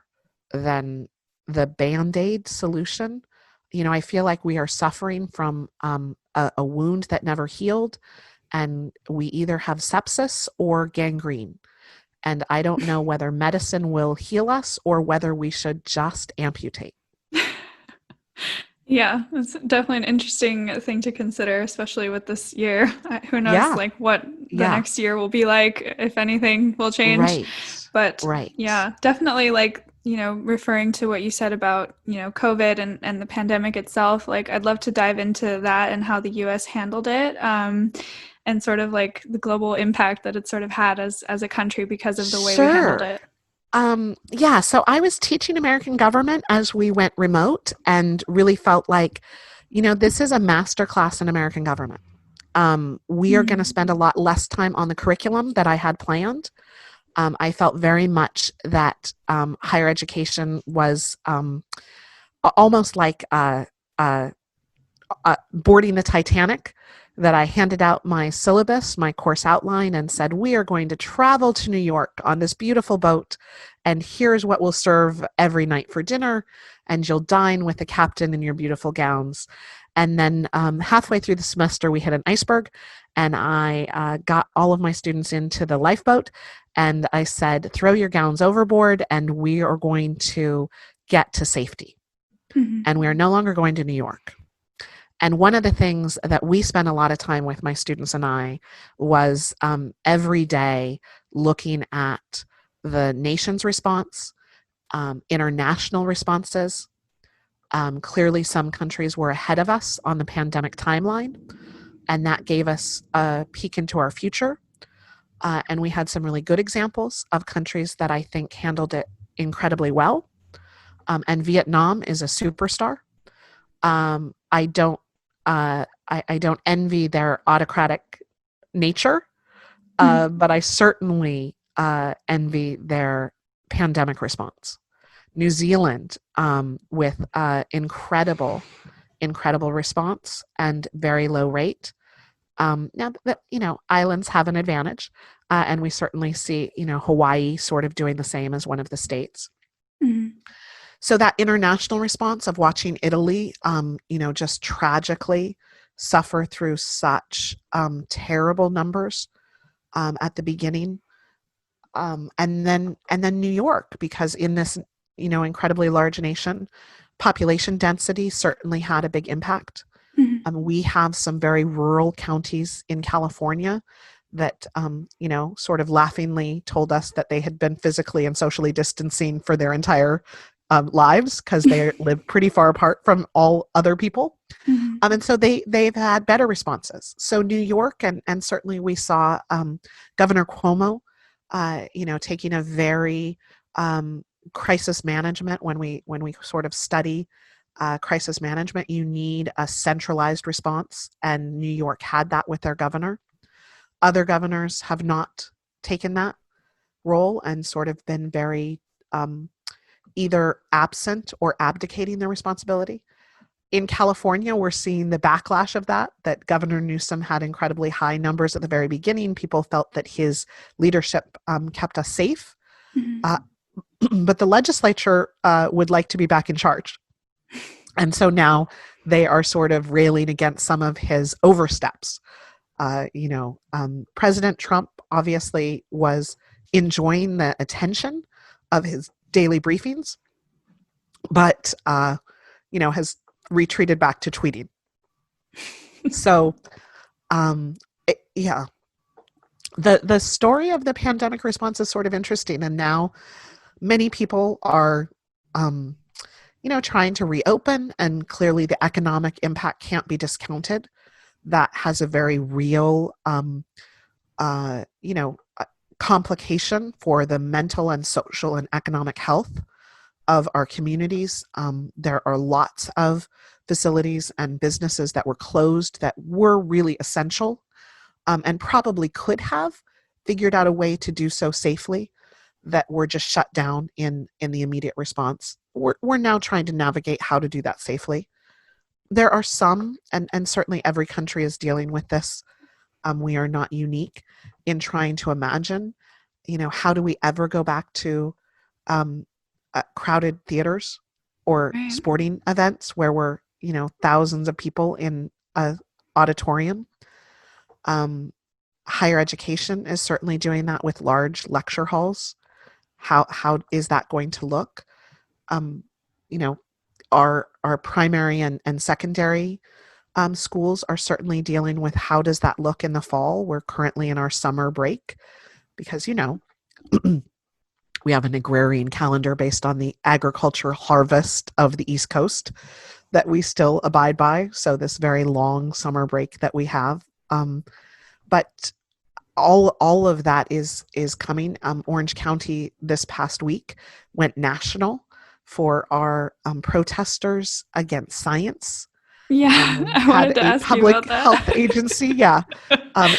than the Band-Aid solution. I feel like we are suffering from a wound that never healed, and we either have sepsis or gangrene. And I don't know whether medicine will heal us or whether we should just amputate. Yeah, it's definitely an interesting thing to consider, especially with this year. Who knows, what the next year will be like, if anything will change. Right. But yeah, definitely referring to what you said about, COVID and the pandemic itself, I'd love to dive into that and how the U.S. handled it. And sort of the global impact that it sort of had as a country because of the way we handled it. So I was teaching American government as we went remote, and really felt like, this is a masterclass in American government. We are going to spend a lot less time on the curriculum that I had planned. I felt very much that higher education was almost like boarding the Titanic, that I handed out my syllabus, my course outline, and said, we are going to travel to New York on this beautiful boat, and here's what we'll serve every night for dinner, and you'll dine with the captain in your beautiful gowns. And then halfway through the semester, we hit an iceberg, and I got all of my students into the lifeboat, and I said, throw your gowns overboard, and we are going to get to safety. And we are no longer going to New York. And one of the things that we spent a lot of time with, my students and I, was every day looking at the nation's response, international responses. Clearly, some countries were ahead of us on the pandemic timeline, and that gave us a peek into our future. And we had some really good examples of countries that I think handled it incredibly well. And Vietnam is a superstar. I I don't envy their autocratic nature, but I certainly envy their pandemic response. New Zealand, with incredible response and very low rate. Now that, islands have an advantage, and we certainly see, Hawaii sort of doing the same as one of the states. Mm-hmm. So that international response of watching Italy, just tragically suffer through such terrible numbers at the beginning, and then New York, because in this, incredibly large nation, population density certainly had a big impact. Mm-hmm. We have some very rural counties in California that, sort of laughingly told us that they had been physically and socially distancing for their entire lives, because they live pretty far apart from all other people. Mm-hmm. And so they've had better responses. So New York, and certainly we saw Governor Cuomo, taking a very crisis management. When we sort of study crisis management, you need a centralized response, and New York had that with their governor. Other governors have not taken that role and sort of been very either absent or abdicating their responsibility. In California, we're seeing the backlash of that Governor Newsom had incredibly high numbers at the very beginning. People felt that his leadership kept us safe. Mm-hmm. But the legislature would like to be back in charge. And so now they are sort of railing against some of his oversteps. President Trump obviously was enjoying the attention of his daily briefings, but, has retreated back to tweeting. So, the story of the pandemic response is sort of interesting. And now many people are, trying to reopen, and clearly the economic impact can't be discounted. That has a very real, complication for the mental and social and economic health of our communities. There are lots of facilities and businesses that were closed that were really essential, and probably could have figured out a way to do so safely, that were just shut down in the immediate response. We're now trying to navigate how to do that safely. There are some, and certainly every country is dealing with this. We are not unique in trying to imagine, how do we ever go back to crowded theaters or Right. sporting events where we're, thousands of people in a auditorium. Higher education is certainly doing that with large lecture halls. How is that going to look? Our primary and secondary schools are certainly dealing with how does that look in the fall. We're currently in our summer break because, we have an agrarian calendar based on the agriculture harvest of the East Coast that we still abide by. So this very long summer break that we have. But all of that is coming. Orange County this past week went national for our protesters against science. Yeah, I wanted to ask you about that. Health agency. Yeah.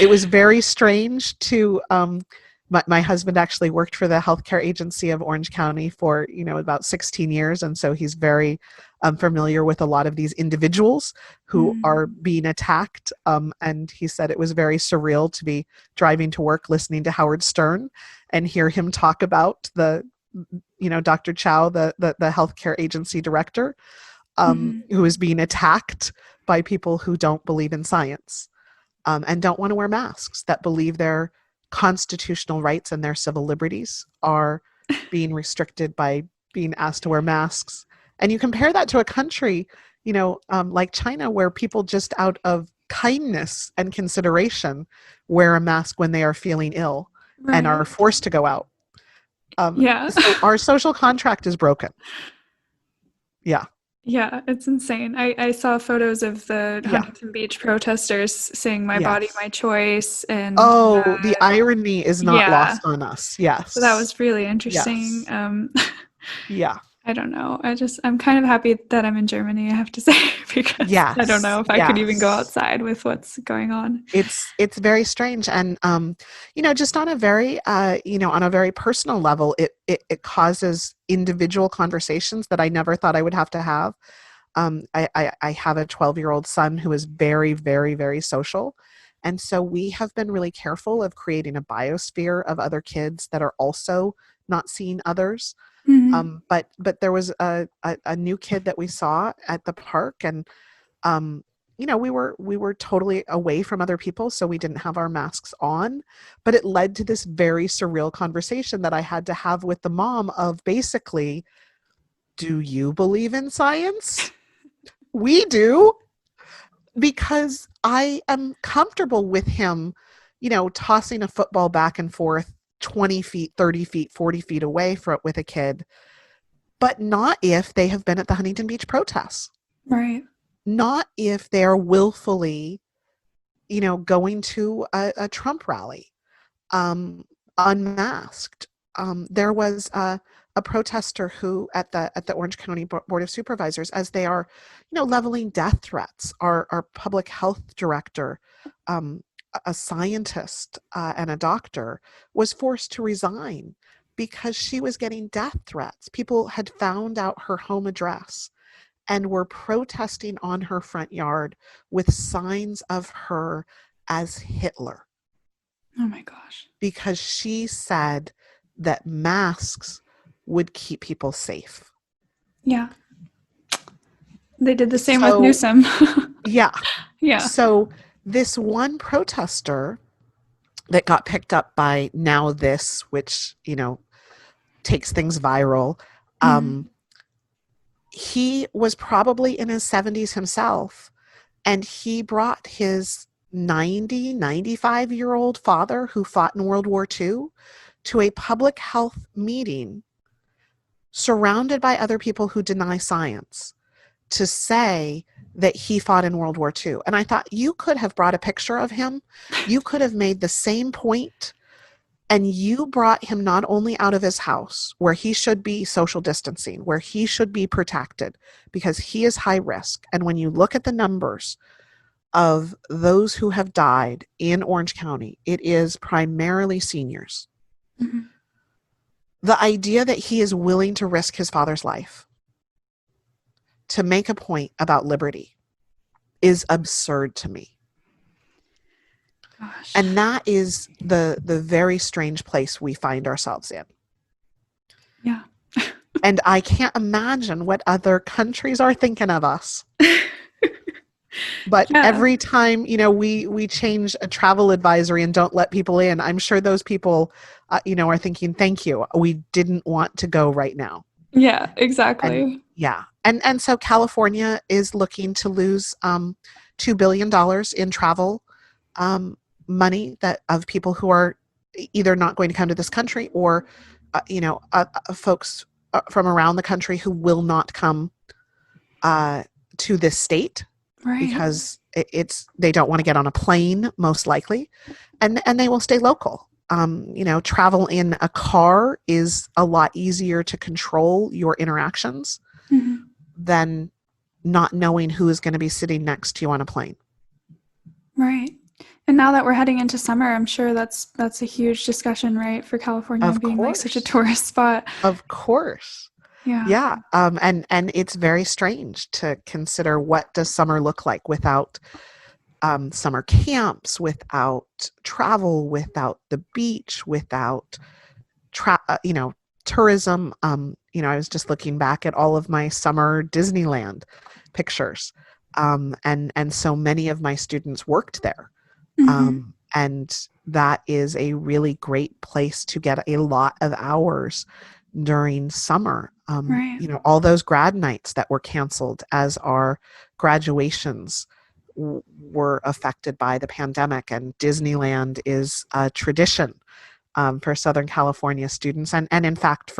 It was very strange to, my husband actually worked for the healthcare agency of Orange County for, about 16 years. And so he's very familiar with a lot of these individuals who are being attacked. And he said it was very surreal to be driving to work, listening to Howard Stern and hear him talk about Dr. Chow, the healthcare agency director, who is being attacked by people who don't believe in science, and don't want to wear masks, that believe their constitutional rights and their civil liberties are being restricted by being asked to wear masks. And you compare that to a country, like China, where people just out of kindness and consideration wear a mask when they are feeling ill and are forced to go out. So our social contract is broken. Yeah. Yeah, it's insane. I saw photos of the Huntington Beach protesters saying "My body, my choice," and the irony is not lost on us. Yes, so that was really interesting. Yes. Yeah, I don't know. I'm kind of happy that I'm in Germany, I have to say, because I don't know if I could even go outside with what's going on. It's very strange. And, just on a very, on a very personal level, it causes individual conversations that I never thought I would have to have. I have a 12-year-old son who is very, very, very social. And so we have been really careful of creating a biosphere of other kids that are also not seeing others. Mm-hmm. But there was a new kid that we saw at the park, and we were totally away from other people, so we didn't have our masks on. But it led to this very surreal conversation that I had to have with the mom of basically, do you believe in science? We do, because I am comfortable with him, tossing a football back and forth 20 feet, 30 feet, 40 feet away with a kid, but not if they have been at the Huntington Beach protests. Right. Not if they're willfully, going to a Trump rally, unmasked. There was a protester who at the Orange County Board of Supervisors, as they are, leveling death threats, our public health director, a scientist and a doctor, was forced to resign because she was getting death threats. People had found out her home address and were protesting on her front yard with signs of her as Hitler. Oh my gosh. Because she said that masks would keep people safe. Yeah. They did the same with Newsom. Yeah. Yeah. So this one protester that got picked up by Now This, which, takes things viral, he was probably in his 70s himself, and he brought his 95-year-old father who fought in World War II to a public health meeting surrounded by other people who deny science to say that he fought in World War II. And I thought, you could have brought a picture of him. You could have made the same point, and you brought him not only out of his house where he should be social distancing, where he should be protected because he is high risk. And when you look at the numbers of those who have died in Orange County, it is primarily seniors. Mm-hmm. The idea that he is willing to risk his father's life to make a point about liberty is absurd to me. Gosh. And that is the very strange place we find ourselves in. Yeah. And I can't imagine what other countries are thinking of us. But every time, we change a travel advisory and don't let people in, I'm sure those people, are thinking, thank you. We didn't want to go right now. Yeah, exactly. And so California is looking to lose $2 billion in travel money of people who are either not going to come to this country or, folks from around the country who will not come to this state. Right. Because they don't want to get on a plane, most likely, and they will stay local. Travel in a car is a lot easier to control your interactions than not knowing who is going to be sitting next to you on a plane. Right. And now that we're heading into summer, I'm sure that's a huge discussion, right, for California being like such a tourist spot. Of course. Yeah. And it's very strange to consider, what does summer look like without summer camps, without travel, without the beach, without tourism. I was just looking back at all of my summer Disneyland pictures, and so many of my students worked there, and that is a really great place to get a lot of hours during summer. Right. All those grad nights that were canceled as our graduations were affected by the pandemic, and Disneyland is a tradition for Southern California students. And in fact,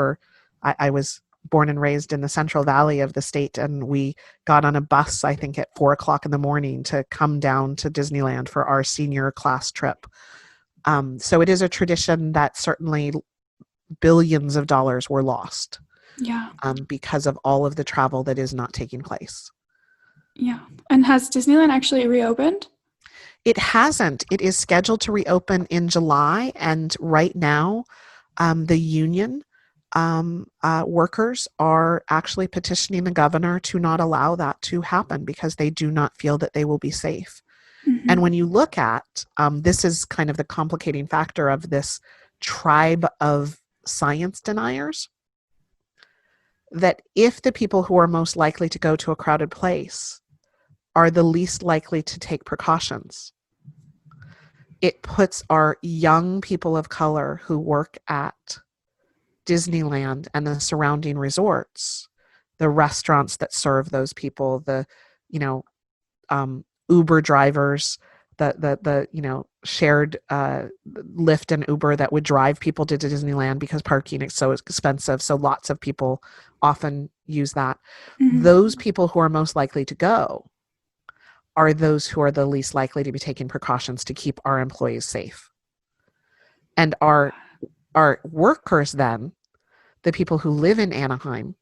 I was born and raised in the Central Valley of the state, and we got on a bus, I think at 4:00 in the morning, to come down to Disneyland for our senior class trip. So it is a tradition that certainly billions of dollars were lost Yeah. Because of all of the travel that is not taking place. Yeah. And has Disneyland actually reopened? It hasn't. It is scheduled to reopen in July, and right now, the union workers are actually petitioning the governor to not allow that to happen because they do not feel that they will be safe. Mm-hmm. And when you look at, this is kind of the complicating factor of this tribe of science deniers, that if the people who are most likely to go to a crowded place are the least likely to take precautions, it puts our young people of color who work at Disneyland and the surrounding resorts, the restaurants that serve those people, the, Uber drivers, the shared Lyft and Uber that would drive people to Disneyland because parking is so expensive. So lots of people often use that. Mm-hmm. Those people who are most likely to go are those who are the least likely to be taking precautions to keep our employees safe. And our workers then, the people who live in Anaheim,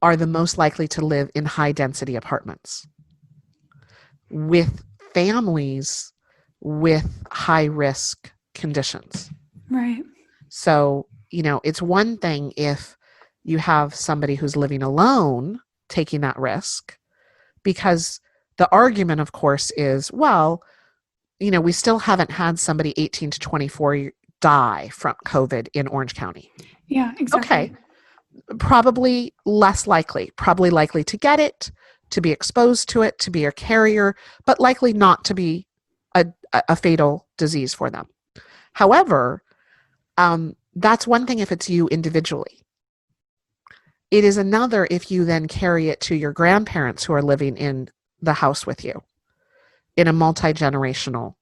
are the most likely to live in high density apartments with families with high risk conditions. Right. So, it's one thing if you have somebody who's living alone taking that risk, because the argument, of course, is, well, we still haven't had somebody 18 to 24 die from COVID in Orange County. Yeah, exactly. Okay. Probably less likely, probably likely to get it, to be exposed to it, to be a carrier, but likely not to be a fatal disease for them. However, that's one thing if it's you individually. It is another if you then carry it to your grandparents who are living in the house with you in a multi-generational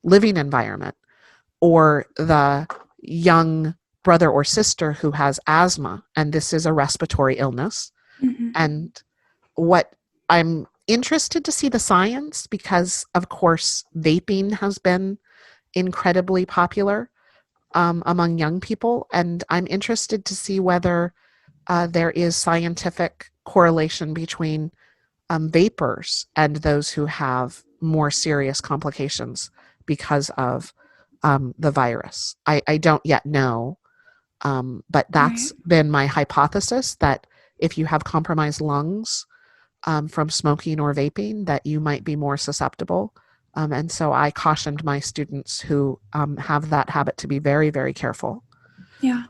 living environment, or the young brother or sister who has asthma, and this is a respiratory illness. Mm-hmm. And what I'm interested to see the science, because of course vaping has been incredibly popular among young people, and I'm interested to see whether there is scientific correlation between vapors and those who have more serious complications because of the virus. I don't yet know, but that's been my hypothesis, that if you have compromised lungs from smoking or vaping, that you might be more susceptible. And so I cautioned my students who have that habit to be very, very careful. Yeah.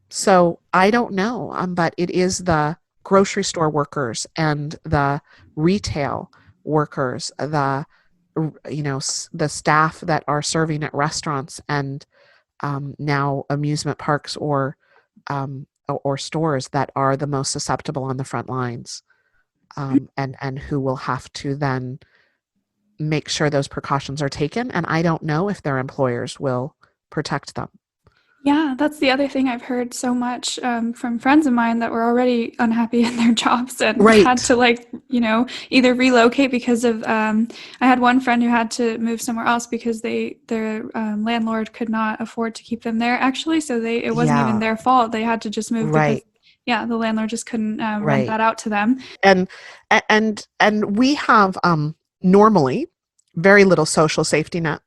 So I don't know, but it is the grocery store workers and the retail workers, the staff that are serving at restaurants and now amusement parks or stores that are the most susceptible on the front lines, and who will have to then make sure those precautions are taken. And I don't know if their employers will protect them. Yeah, that's the other thing I've heard so much from friends of mine that were already unhappy in their jobs and had to either relocate because of, I had one friend who had to move somewhere else because their landlord could not afford to keep them there actually. So it wasn't even their fault. They had to just move because the landlord just couldn't rent that out to them. And we have normally very little social safety net.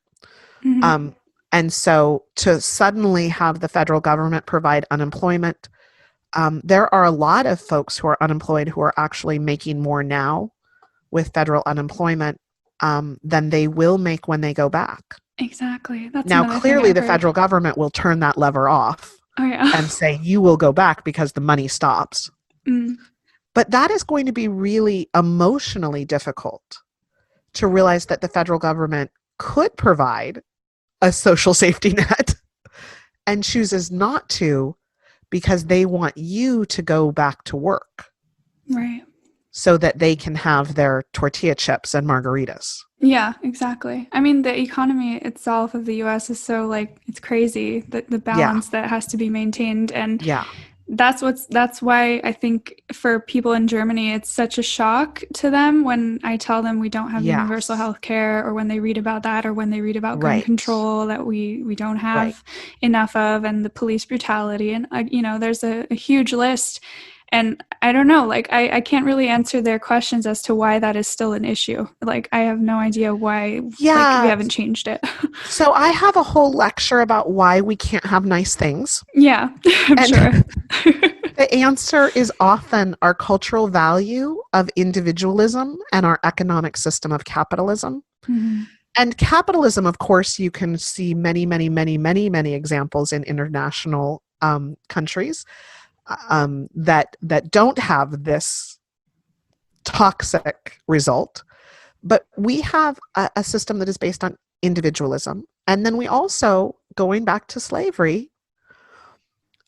Mm-hmm. And so to suddenly have the federal government provide unemployment, there are a lot of folks who are unemployed who are actually making more now with federal unemployment than they will make when they go back. Exactly. That's now clearly the federal government will turn that lever off and say you will go back because the money stops. Mm. But that is going to be really emotionally difficult to realize that the federal government could provide a social safety net and chooses not to because they want you to go back to work. Right. So that they can have their tortilla chips and margaritas. Yeah, exactly. I mean, the economy itself of the U.S. is so it's crazy, the balance that has to be maintained. And That's why I think for people in Germany, it's such a shock to them when I tell them we don't have universal Yes. health care, or when they read about that, or when they read about gun Right. control that we don't Right. have enough of, and the police brutality. And, there's a huge list. And I don't know, like, I can't really answer their questions as to why that is still an issue. Like, I have no idea why, like, we Yeah. haven't changed it. So I have a whole lecture about why we can't have nice things. Yeah, I'm And sure. the answer is often our cultural value of individualism and our economic system of capitalism. Mm-hmm. And capitalism, of course, you can see many, many, many, many, many examples in international countries that don't have this toxic result. But we have a system that is based on individualism. And then we also, going back to slavery,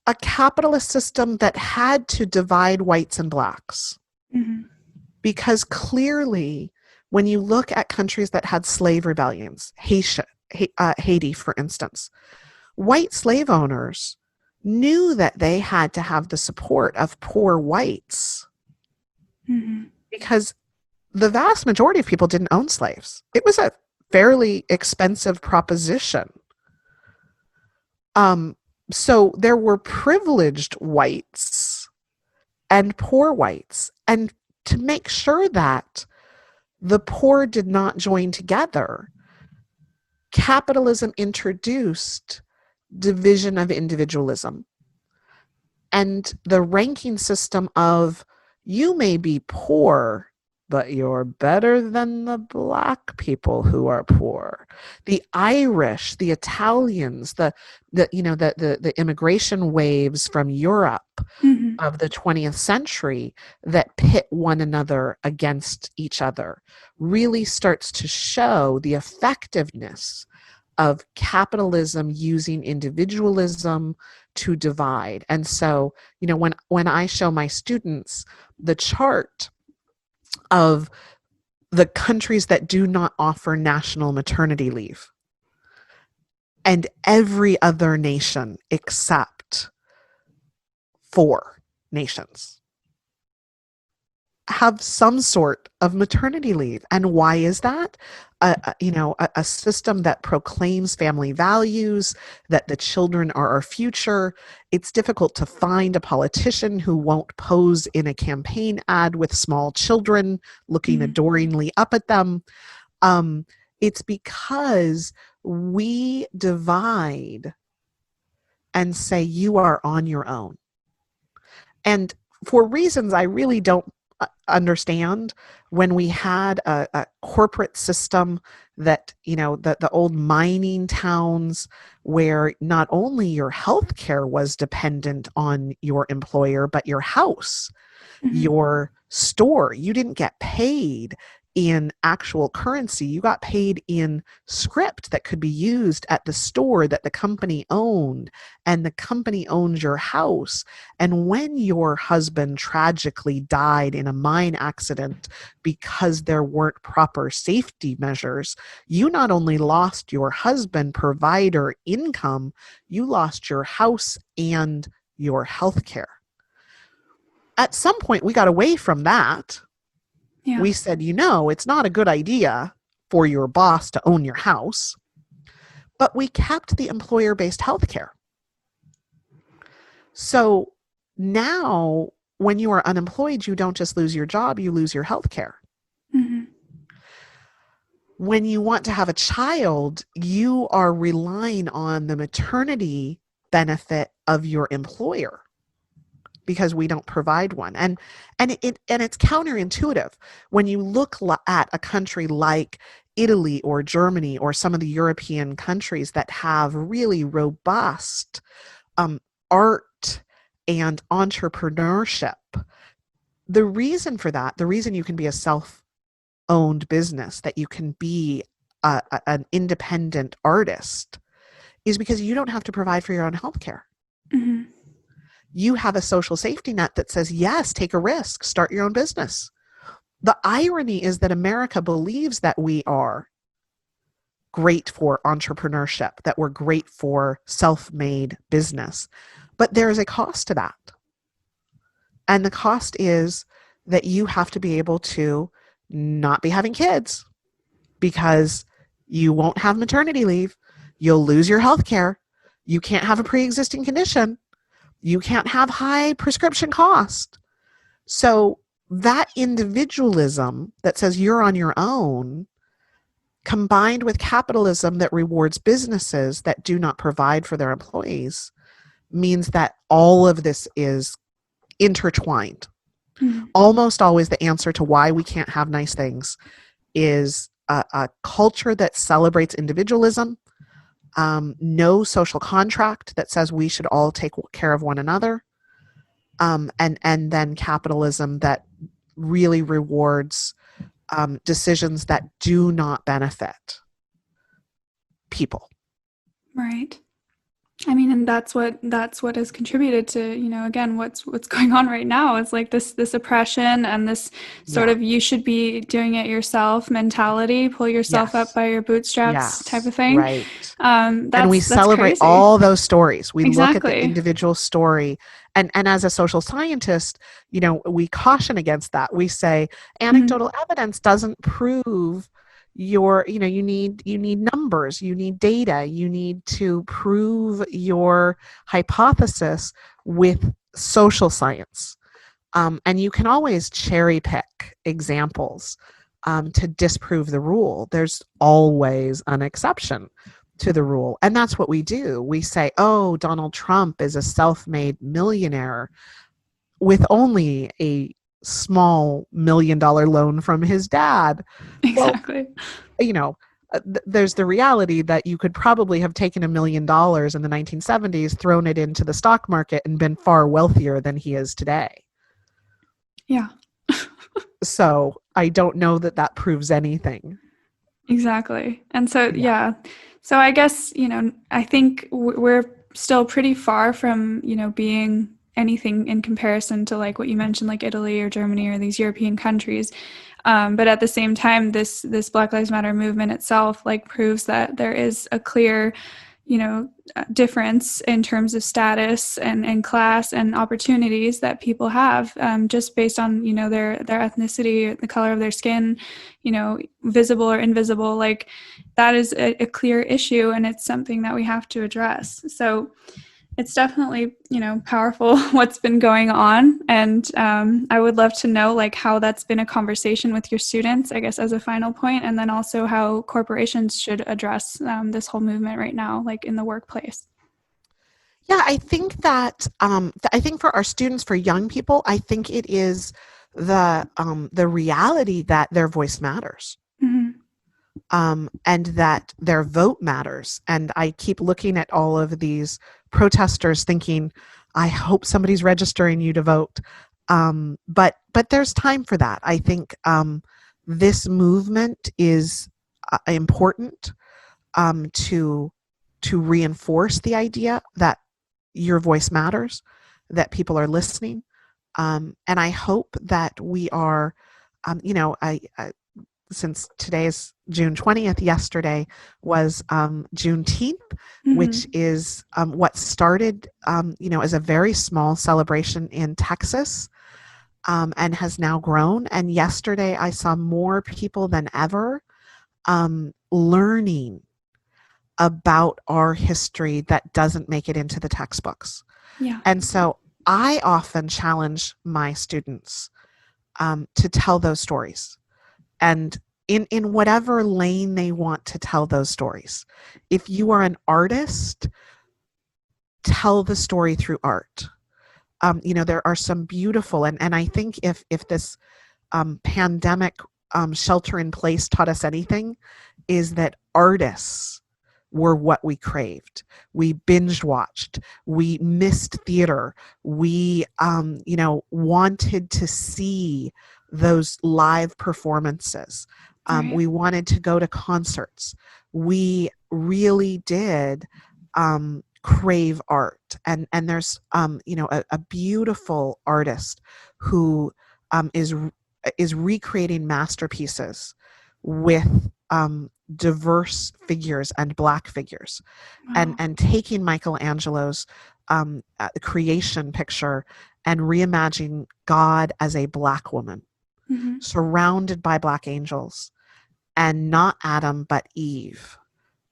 a capitalist system that had to divide whites and blacks. Mm-hmm. Because clearly, when you look at countries that had slave rebellions, Haiti, for instance, white slave owners knew that they had to have the support of poor whites, Mm-hmm. because the vast majority of people didn't own slaves. It was a fairly expensive proposition. So there were privileged whites and poor whites. And to make sure that the poor did not join together, capitalism introduced division of individualism and the ranking system of, you may be poor, but you're better than the black people who are poor. The Irish, the Italians, the immigration waves from Europe Mm-hmm. of the 20th century that pit one another against each other really starts to show the effectiveness of capitalism using individualism to divide. And so, when I show my students the chart of the countries that do not offer national maternity leave, and every other nation except 4 nations have some sort of maternity leave. And why is that? A system that proclaims family values, that the children are our future. It's difficult to find a politician who won't pose in a campaign ad with small children looking Mm-hmm. adoringly up at them. It's because we divide and say, you are on your own. And for reasons I really don't understand, when we had a corporate system that, the old mining towns, where not only your health care was dependent on your employer, but your house, Mm-hmm. your store, you didn't get paid in actual currency. You got paid in script that could be used at the store that the company owned, and the company owns your house. And when your husband tragically died in a mine accident because there weren't proper safety measures, you not only lost your husband provider income, you lost your house and your health care. At some point, we got away from that. Yeah. We said, it's not a good idea for your boss to own your house, but we kept the employer-based healthcare. So now when you are unemployed, you don't just lose your job, you lose your healthcare. Mm-hmm. When you want to have a child, you are relying on the maternity benefit of your employer, because we don't provide one. And it's counterintuitive when you look at a country like Italy or Germany or some of the European countries that have really robust art and entrepreneurship. The reason for that, the reason you can be a self-owned business, that you can be an independent artist, is because you don't have to provide for your own healthcare. Mm-hmm. You have a social safety net that says, yes, take a risk, start your own business. The irony is that America believes that we are great for entrepreneurship, that we're great for self-made business, but there is a cost to that. And the cost is that you have to be able to not be having kids because you won't have maternity leave. You'll lose your health care. You can't have a pre-existing condition. You can't have high prescription cost. So that individualism that says you're on your own, combined with capitalism that rewards businesses that do not provide for their employees, means that all of this is intertwined. Mm-hmm. Almost always the answer to why we can't have nice things is a culture that celebrates individualism, no social contract that says we should all take care of one another, and then capitalism that really rewards decisions that do not benefit people. Right. I mean, and that's what has contributed to, again, what's going on right now. It's like this oppression and this sort of you should be doing it yourself mentality, pull yourself up by your bootstraps type of thing. Right. And we celebrate all those stories. We look at the individual story. And as a social scientist, we caution against that. We say anecdotal evidence doesn't prove you need numbers, you need data, you need to prove your hypothesis with social science. And you can always cherry pick examples to disprove the rule. There's always an exception to the rule. And that's what we do. We say, oh, Donald Trump is a self-made millionaire with only a small $1 million loan from his dad. Exactly. Well, there's the reality that you could probably have taken $1 million in the 1970s, thrown it into the stock market, and been far wealthier than he is today. Yeah. So I don't know that proves anything. Exactly. And so, So I guess, I think we're still pretty far from, being anything in comparison to like what you mentioned, like Italy or Germany or these European countries. But at the same time, this Black Lives Matter movement itself like proves that there is a clear, difference in terms of status and class and opportunities that people have, just based on, their ethnicity, the color of their skin, visible or invisible. Like that is a clear issue, and it's something that we have to address. So it's definitely, powerful what's been going on. And I would love to know like how that's been a conversation with your students, I guess, as a final point, and then also how corporations should address this whole movement right now, like in the workplace. Yeah, I think that I think for our students, for young people, I think it is the reality that their voice matters. Mm-hmm. And that their vote matters. And I keep looking at all of these protesters thinking, I hope somebody's registering you to vote. But there's time for that. I think this movement is important to reinforce the idea that your voice matters, that people are listening. And I hope that we are, since today is June 20th, yesterday was Juneteenth, mm-hmm. which is what started, as a very small celebration in Texas, and has now grown. And yesterday I saw more people than ever learning about our history that doesn't make it into the textbooks. Yeah. And so I often challenge my students to tell those stories. And in whatever lane they want to tell those stories. If you are an artist, tell the story through art. There are some beautiful, and I think if this pandemic shelter in place taught us anything, is that artists were what we craved. We binge watched. We missed theater. We, wanted to see those live performances. Right. We wanted to go to concerts. We really did crave art. And there's, a beautiful artist who is recreating masterpieces with diverse figures and Black figures. Wow. And taking Michelangelo's creation picture and reimagine God as a Black woman, surrounded by Black angels, and not Adam, but Eve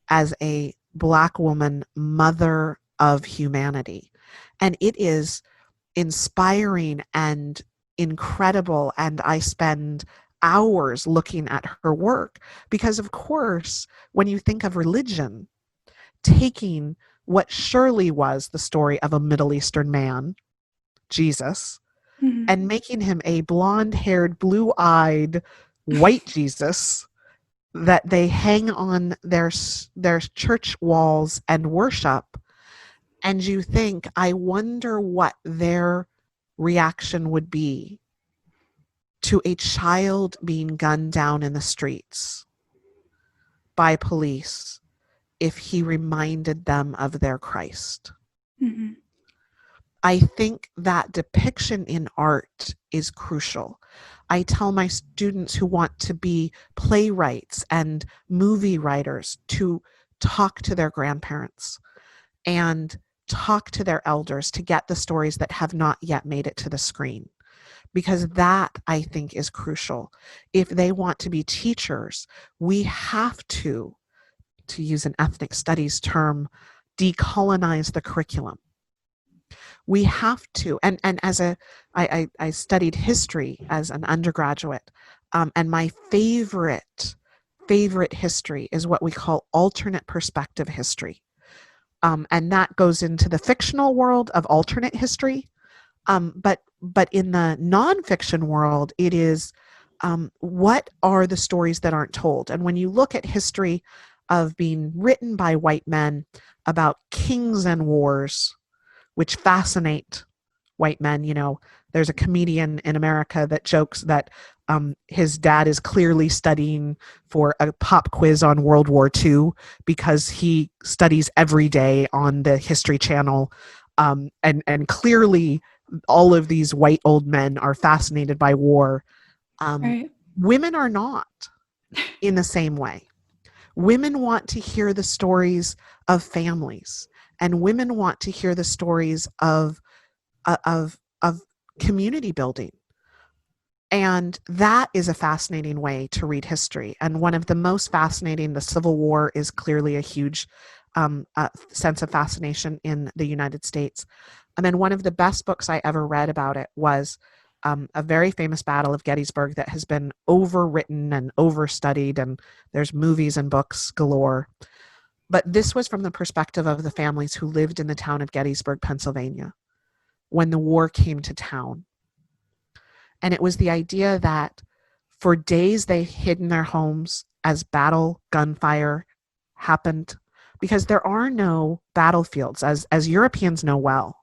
as a Black woman, mother of humanity. And it is inspiring and incredible. And I spend hours looking at her work because, of course, when you think of religion, taking what surely was the story of a Middle Eastern man, Jesus, and making him a blonde-haired, blue-eyed, white Jesus that they hang on their church walls and worship. And you think, I wonder what their reaction would be to a child being gunned down in the streets by police if he reminded them of their Christ. I think that depiction in art is crucial. I tell my students who want to be playwrights and movie writers to talk to their grandparents and talk to their elders to get the stories that have not yet made it to the screen. Because that, I think, is crucial. If they want to be teachers, we have to use an ethnic studies term, decolonize the curriculum. We have to, and as I studied history as an undergraduate, and my favorite history is what we call alternate perspective history. And that goes into the fictional world of alternate history. But in the nonfiction world, it is what are the stories that aren't told? And when you look at history of being written by white men about kings and wars, which fascinate white men, there's a comedian in America that jokes that his dad is clearly studying for a pop quiz on World War II because he studies every day on the History Channel. And clearly all of these white old men are fascinated by war. Right. Women are not in the same way. Women want to hear the stories of families, and women want to hear the stories of community building. And that is a fascinating way to read history. And one of the most fascinating, the Civil War is clearly a huge sense of fascination in the United States. And then one of the best books I ever read about it was a very famous Battle of Gettysburg that has been overwritten and overstudied, and there's movies and books galore. But this was from the perspective of the families who lived in the town of Gettysburg, Pennsylvania, when the war came to town. And it was the idea that for days they hid in their homes as battle gunfire happened, because there are no battlefields, as Europeans know well.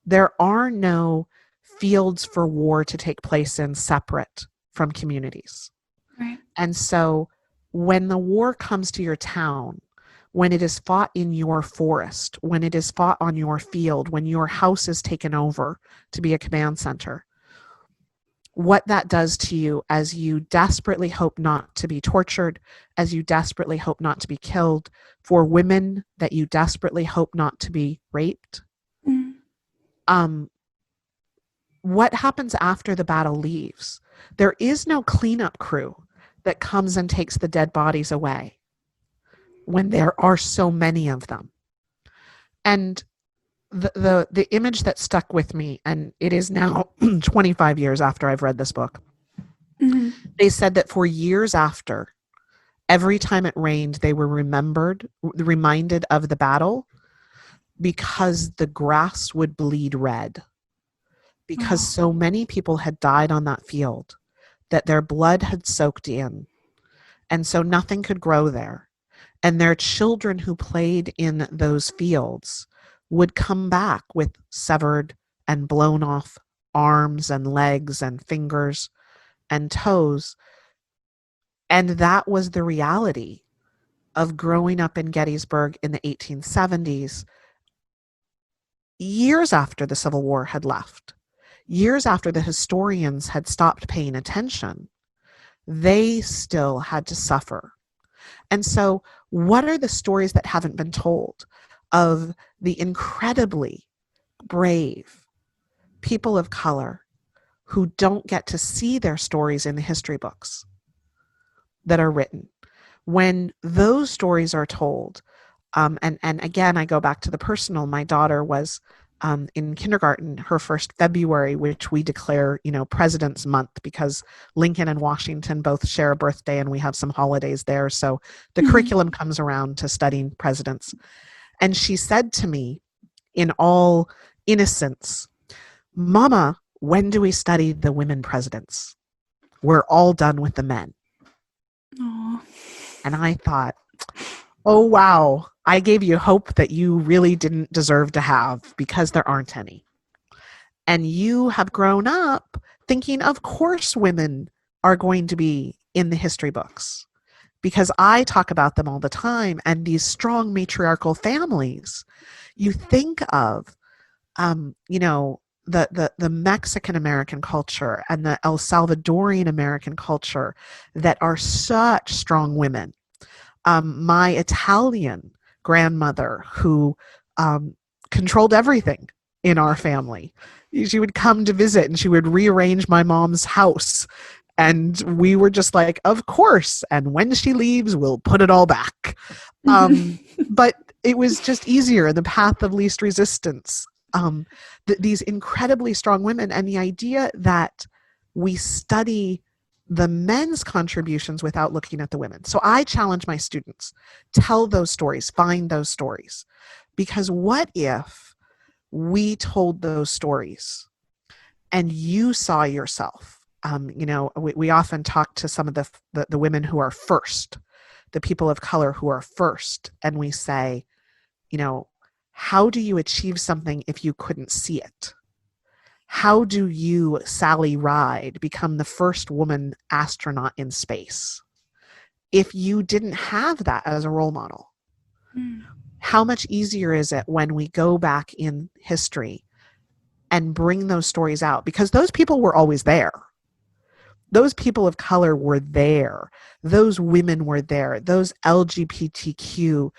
There are no fields for war to take place in separate from communities. Right. And so when the war comes to your town, when it is fought in your forest, when it is fought on your field, when your house is taken over to be a command center, what that does to you as you desperately hope not to be tortured, as you desperately hope not to be killed, for women that you desperately hope not to be raped. What happens after the battle leaves? There is no cleanup crew that comes and takes the dead bodies away when there are so many of them. And the image that stuck with me, and it is now 25 years after I've read this book, they said that for years after, every time it rained, they were reminded of the battle because the grass would bleed red. Because so many people had died on that field that their blood had soaked in. And so nothing could grow there. And their children who played in those fields would come back with severed and blown off arms and legs and fingers and toes. And that was the reality of growing up in Gettysburg in the 1870s, years after the Civil War had left. Years after the historians had stopped paying attention, they still had to suffer. And so what are the stories that haven't been told of the incredibly brave, people of color who don't get to see their stories in the history books that are written. When those stories are told, and again, I go back to the personal. My daughter was in kindergarten, her first February, which we declare, President's Month, because Lincoln and Washington both share a birthday and we have some holidays there. So the curriculum comes around to studying presidents. And she said to me in all innocence, "Mama, when do we study the women presidents? We're all done with the men." Aww. And I thought, oh, wow, I gave you hope that you really didn't deserve to have, because there aren't any. And you have grown up thinking, of course, women are going to be in the history books, because I talk about them all the time. And these strong matriarchal families, you think of, the Mexican American culture and the El Salvadorian American culture that are such strong women. My Italian grandmother, who controlled everything in our family, she would come to visit and she would rearrange my mom's house. And we were just like, of course. And when she leaves, we'll put it all back. But it was just easier, the path of least resistance. These incredibly strong women, and the idea that we study the men's contributions without looking at the women. So I challenge my students, tell those stories, find those stories. Because what if we told those stories and you saw yourself? We often talk to some of the women who are first, the people of color who are first, and we say, how do you achieve something if you couldn't see it? How do you, Sally Ride, become the first woman astronaut in space if you didn't have that as a role model? How much easier is it when we go back in history and bring those stories out? Because those people were always there. Those people of color were there. Those women were there. Those LGBTQ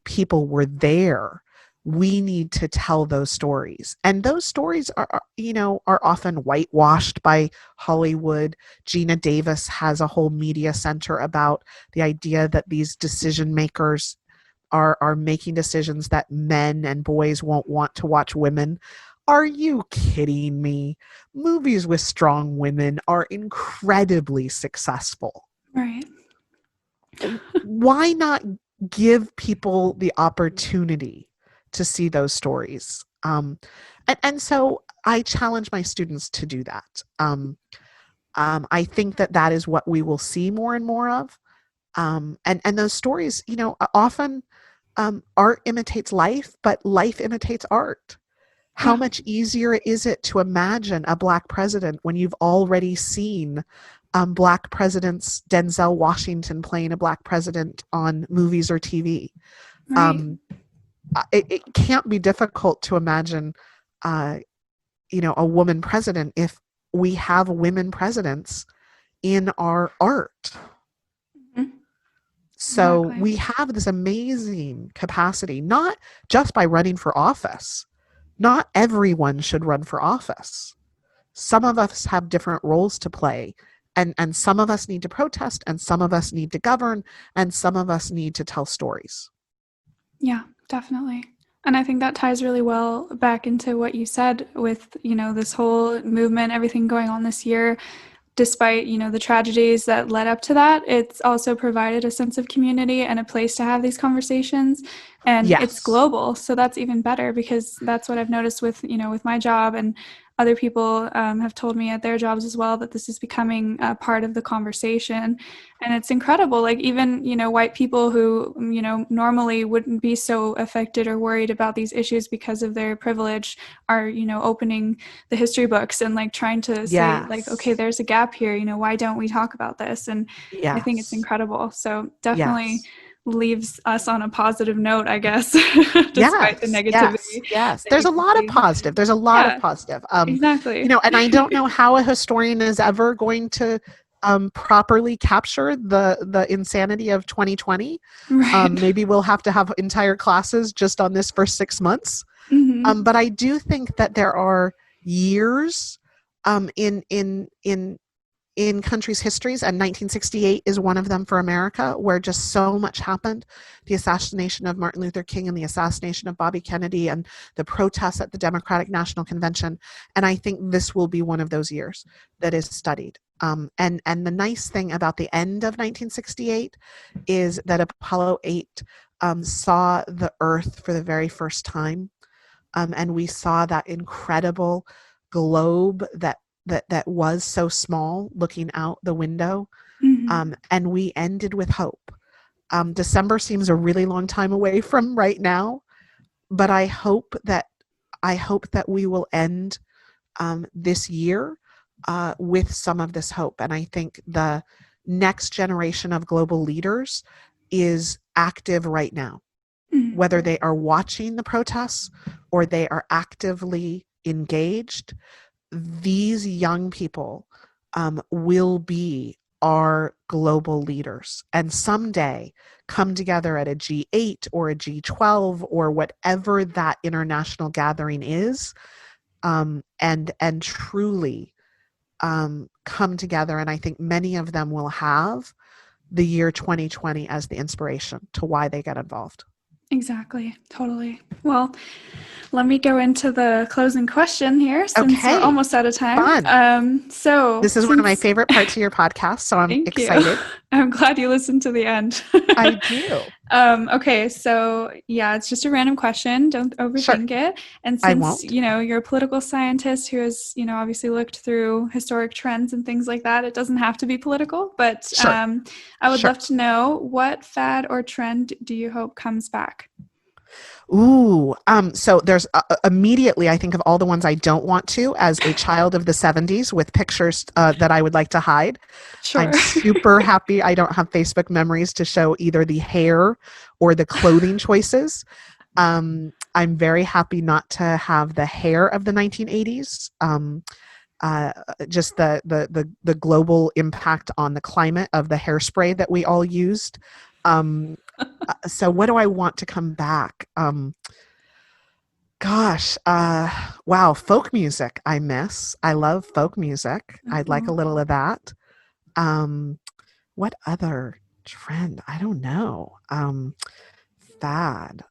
people were there. We need to tell those stories. And those stories are often whitewashed by Hollywood. Gina Davis has a whole media center about the idea that these decision makers are making decisions that men and boys won't want to watch women. Are you kidding me? Movies with strong women are incredibly successful. Right. Why not give people the opportunity to see those stories? And so I challenge my students to do that. I think that is what we will see more and more of. And those stories, often art imitates life, but life imitates art. How much easier is it to imagine a Black president when you've already seen Black presidents, Denzel Washington playing a Black president on movies or TV? Right. It can't be difficult to imagine, a woman president if we have women presidents in our art. So exactly. We have this amazing capacity, not just by running for office. Not everyone should run for office. Some of us have different roles to play, and some of us need to protest, and some of us need to govern, and some of us need to tell stories. Yeah, definitely. And I think that ties really well back into what you said with, this whole movement, everything going on this year. Despite, the tragedies that led up to that, it's also provided a sense of community and a place to have these conversations. And yes. It's global. So that's even better, because that's what I've noticed with, with my job, and other people have told me at their jobs as well, that this is becoming a part of the conversation. And it's incredible. Like even, white people who, normally wouldn't be so affected or worried about these issues because of their privilege are, opening the history books and like trying to say like, okay, there's a gap here. Why don't we talk about this? And I think it's incredible. So definitely leaves us on a positive note, I guess, despite the negativity. Yes. There's a lot of positive. There's a lot of positive. Exactly. And I don't know how a historian is ever going to properly capture the insanity of 2020. Right. Maybe we'll have entire classes just on this for 6 months. But I do think that there are years in countries' histories, and 1968 is one of them for America, where just so much happened. The assassination of Martin Luther King and the assassination of Bobby Kennedy and the protests at the Democratic National Convention. And I think this will be one of those years that is studied. And the nice thing about the end of 1968 is that Apollo 8 saw the Earth for the very first time. And we saw that incredible globe that was so small looking out the window. And we ended with hope. December seems a really long time away from right now, but I hope that we will end this year with some of this hope. And I think the next generation of global leaders is active right now, whether they are watching the protests or they are actively engaged. These young people will be our global leaders, and someday come together at a G8 or a G12 or whatever that international gathering is, and truly come together. And I think many of them will have the year 2020 as the inspiration to why they get involved. Exactly. Totally. Well, let me go into the closing question here since we're almost out of time. Fun. So this is one of my favorite parts of your podcast, so I'm excited. I'm glad you listened to the end. I do. Okay, so yeah, it's just a random question. Don't overthink it. And since you're a political scientist who has obviously looked through historic trends and things like that, it doesn't have to be political. But I would love to know, what fad or trend do you hope comes back? Ooh, so there's immediately, I think of all the ones I don't want to, as a child of the 70s with pictures that I would like to hide. Sure. I'm super happy I don't have Facebook memories to show either the hair or the clothing choices. I'm very happy not to have the hair of the 1980s. Just the global impact on the climate of the hairspray that we all used. So what do I want to come back? Wow, folk music I miss. I love folk music. I'd like a little of that. What other trend? I don't know. Fad.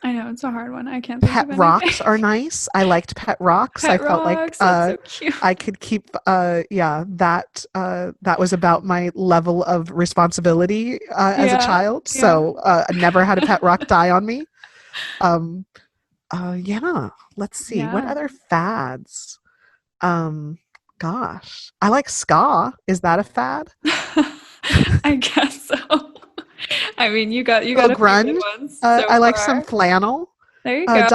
I know, it's a hard one. I can't think of anything. Pet rocks are nice. I liked pet rocks. I felt like so cute. I could keep that was about my level of responsibility as a child. So I never had a pet rock die on me. Let's see. What other fads? I like ska. Is that a fad? I guess so. I mean, you got a few grunge. good ones. I like some flannel. There you go.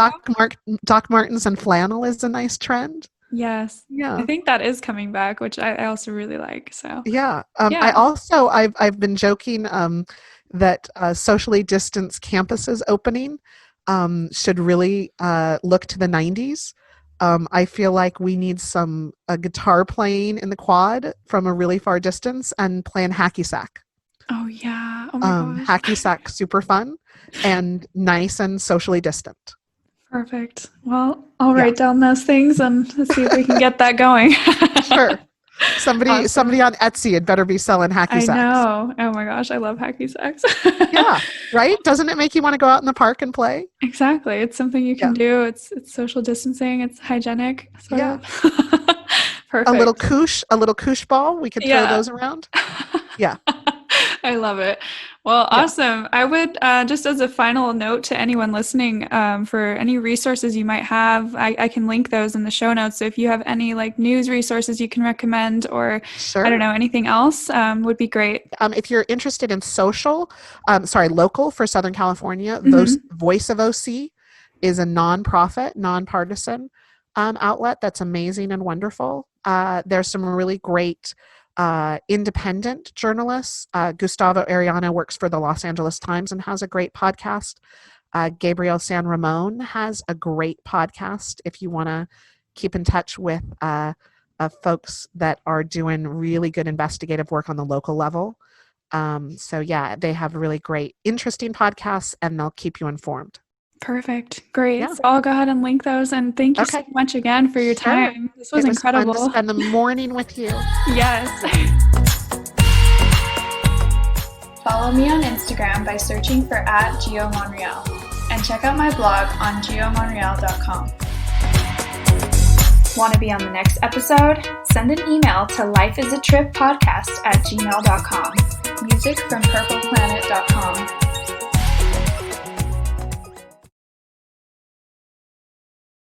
Doc Martens and flannel is a nice trend. Yes. Yeah. I think that is coming back, which I also really like. So I've been joking that socially distanced campuses opening should really look to the 90s. I feel like we need some guitar playing in the quad from a really far distance and playing hacky sack. Oh yeah. Oh my gosh. Hacky sack, super fun and nice and socially distant. Perfect. Well, I'll write down those things and let's see if we can get that going. Sure. Somebody on Etsy had better be selling hacky sacks. I know. Oh my gosh, I love hacky sacks. Yeah, right? Doesn't it make you want to go out in the park and play? Exactly. It's something you can do. It's social distancing. It's hygienic. Sort of. Perfect. A little koosh ball. We could throw those around. Yeah. I love it. Well, awesome. I would, just as a final note to anyone listening, for any resources you might have, I can link those in the show notes. So if you have any news resources you can recommend or I don't know, anything else, would be great. If you're interested in local for Southern California, Voice of OC is a nonprofit, nonpartisan outlet that's amazing and wonderful. There's some really great independent journalists. Gustavo Arellano works for the Los Angeles Times and has a great podcast. Gabriel San Ramon has a great podcast if you want to keep in touch with folks that are doing really good investigative work on the local level. So yeah, they have really great, interesting podcasts, and they'll keep you informed. Perfect. Great. Yeah. So I'll go ahead and link those. And thank you so Okay. much again for your Sure. time. This was incredible. Fun to spend the morning with you. Yes. Follow me on Instagram by searching for @GeoMonreal, and check out my blog on geomonreal.com. Want to be on the next episode? Send an email to lifeisatrippodcast@gmail.com. Music from purpleplanet.com.